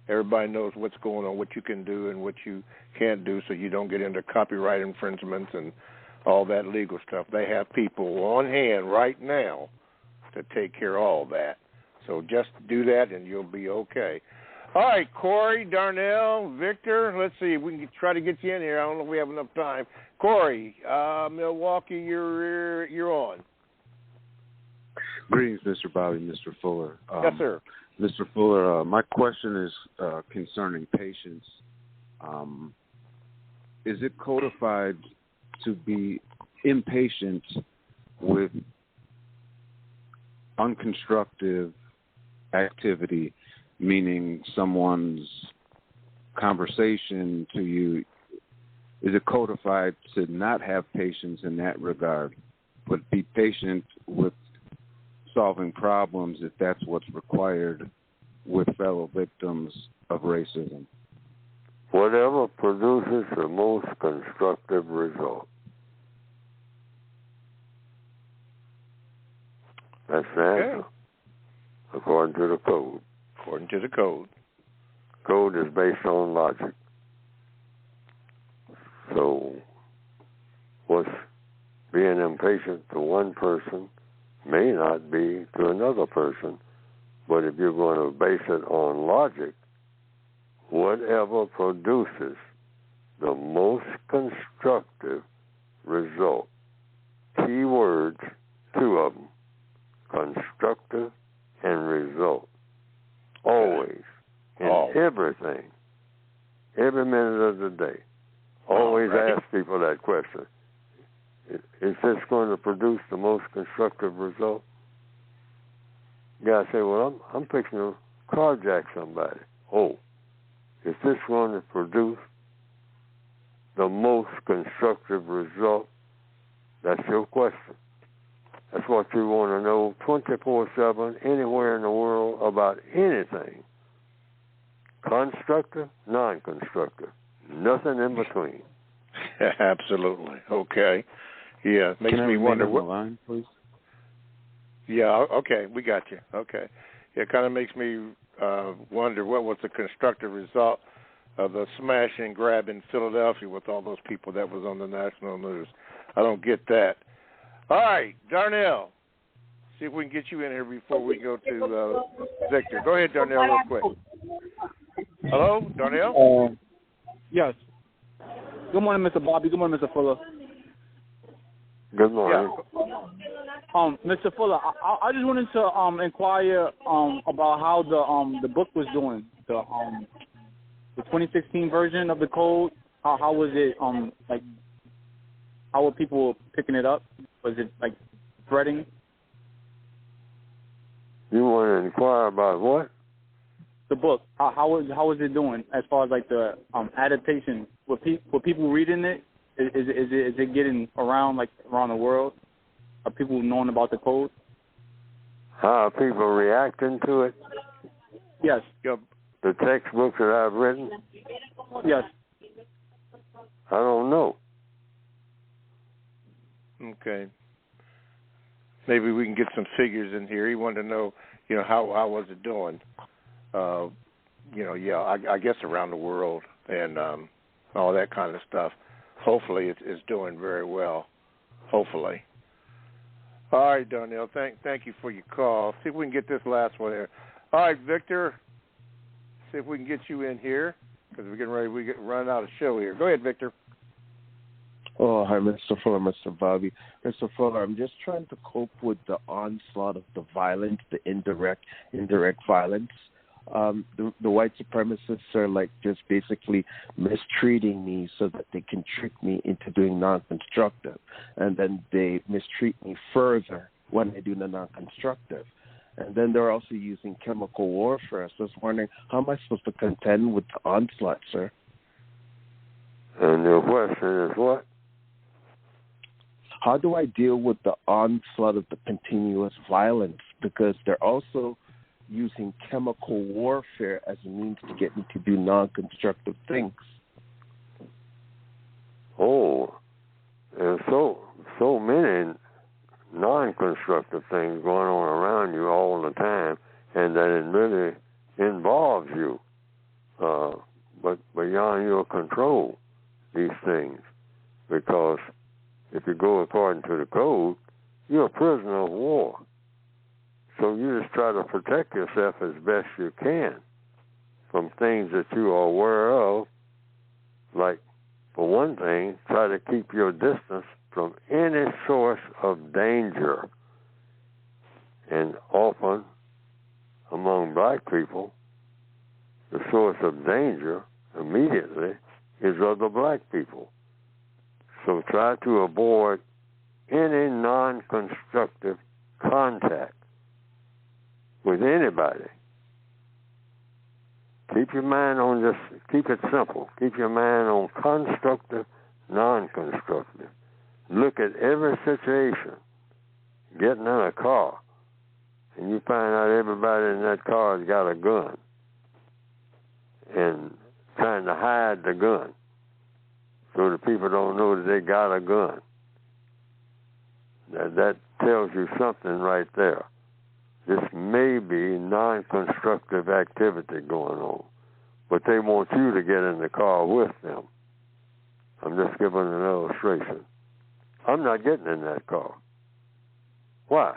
everybody knows what's going on, what you can do and what you can't do, so you don't get into copyright infringements and all that legal stuff. They have people on hand right now to take care of all that. So just do that and you'll be okay. All right, Corey, Darnell, Victor, let's see if we can try to get you in here. I don't know if we have enough time. Corey, Milwaukee, you're on. Greetings, Mr. Bobby, Mr. Fuller. Yes, sir. Mr. Fuller, my question is concerning patients. Is it codified to be impatient with unconstructive activity, meaning someone's conversation to you? Is it codified to not have patience in that regard, but be patient with solving problems if that's what's required with fellow victims of racism? Whatever produces the most constructive result. That's the answer. According to the code. According to the code. Code is based on logic. So what's being impatient to one person may not be to another person. But if you're going to base it on logic, whatever produces the most constructive result, key words, two of them, constructive and result. Always. In everything. Every minute of the day. Always ask people that question. Is this going to produce the most constructive result? You gotta say, well, I'm fixing to carjack somebody. Oh, is this going to produce the most constructive result? That's your question. That's what you want to know 24/7, anywhere in the world, about anything. Constructive, non-constructive. Nothing in between. Absolutely. Okay. Yeah, makes me wonder what. Line, please? Yeah. Okay, we got you. Okay. It kind of makes me wonder what was the constructive result of the smash and grab in Philadelphia with all those people that was on the national news. I don't get that. All right, Darnell. See if we can get you in here before we go to Victor. Go ahead, Darnell, real quick. Hello, Darnell? Yes. Good morning, Mr. Bobby. Good morning, Mr. Fuller. Good morning. Yeah. Mr. Fuller, I just wanted to inquire about how the book was doing. The 2016 version of the code. How was it? Like, how were people picking it up? Was it like spreading? You want to inquire about what? The book. How was it doing as far as like the adaptation? Were people reading it? Is it getting around the world? Are people knowing about the code? How are people reacting to it? Yes. The textbooks that I've written? Yes. I don't know. Okay. Maybe we can get some figures in here. He wanted to know, how was it doing? I guess around the world and all that kind of stuff. Hopefully it's doing very well. Hopefully. All right, Darnell, thank you for your call. See if we can get this last one here. All right, Victor, see if we can get you in here because we're getting ready. We're running out of show here. Go ahead, Victor. Oh, hi, Mr. Fuller, Mr. Bobby. Mr. Fuller, I'm just trying to cope with the onslaught of the violence, the indirect violence. The white supremacists are just basically mistreating me so that they can trick me into doing non-constructive. And then they mistreat me further when I do the non-constructive. And then they're also using chemical warfare. So I was wondering, how am I supposed to contend with the onslaught, sir? And your question is what? how do I deal with the onslaught of the continuous violence? Because they're also using chemical warfare as a means to get me to do non-constructive things. Oh, there's so many non-constructive things going on around you all the time, and that it really involves you, but beyond your control, these things. Because if you go according to the code, you're a prisoner of war. So you just try to protect yourself as best you can from things that you are aware of. Like, for one thing, try to keep your distance from any source of danger. And often, among black people, the source of danger immediately is other black people. So try to avoid any non-constructive contact with anybody. Keep your mind on just, keep it simple. Keep your mind on constructive, non-constructive. Look at every situation. Getting in a car, and you find out everybody in that car has got a gun, and trying to hide the gun so the people don't know that they got a gun. That tells you something right there. This may be non-constructive activity going on, but they want you to get in the car with them. I'm just giving an illustration. I'm not getting in that car. Why?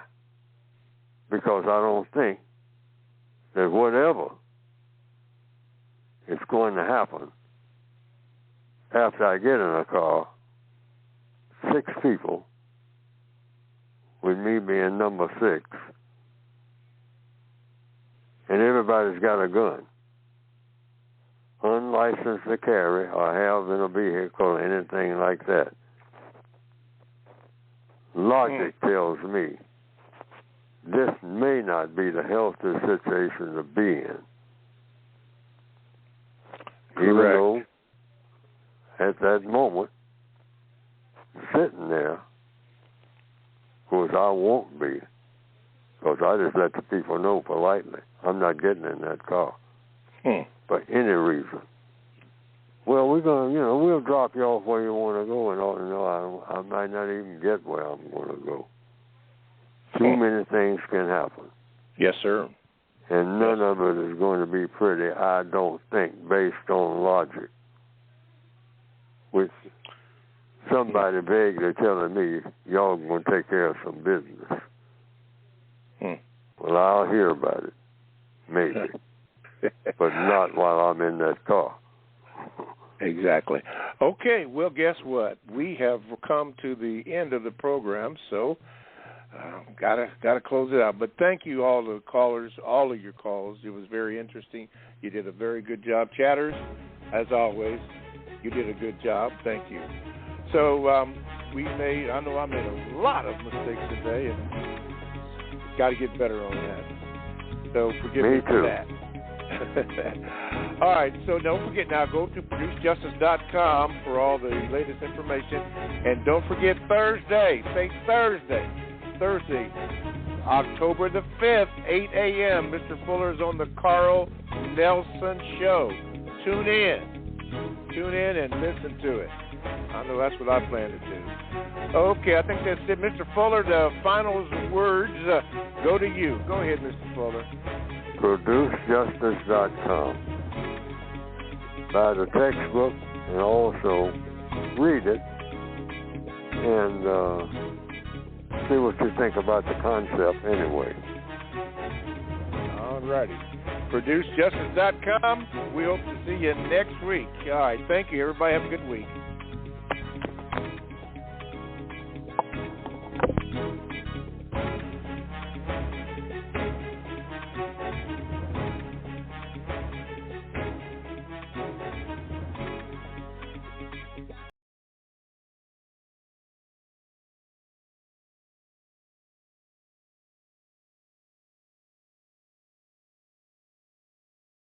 Because I don't think that whatever is going to happen after I get in a car, 6 people, with me being number 6, and everybody's got a gun, unlicensed to carry or have in a vehicle or anything like that. Logic tells me this may not be the healthiest situation to be in. Correct. Even though at that moment, sitting there, of course I won't be, because I just let the people know politely, I'm not getting in that car for any reason. Well, we're going to, we'll drop you off where you want to go, and I might not even get where I'm going to go. Too many things can happen. Yes, sir. And none of it is going to be pretty, I don't think, based on logic. With somebody vaguely telling me, y'all going to take care of some business. Well, I'll hear about it, maybe, but not while I'm in that car. Exactly. Okay, well, guess what? We have come to the end of the program, so gotta close it out. But thank you, all the callers, all of your calls. It was very interesting. You did a very good job. Chatters, as always, you did a good job. Thank you. So I know I made a lot of mistakes today, and got to get better on that. So forgive me for that. All right, so don't forget now, go to producejustice.com for all the latest information. And don't forget Thursday, October the 5th, 8 a.m., Mr. Fuller's on the Carl Nelson Show. Tune in and listen to it. I know that's what I plan to do. Okay, I think that's it. Mr. Fuller, the final words go to you. Go ahead, Mr. Fuller. ProduceJustice.com. Buy the textbook and also read it and see what you think about the concept anyway. All righty. ProduceJustice.com. We hope to see you next week. All right. Thank you, everybody. Have a good week.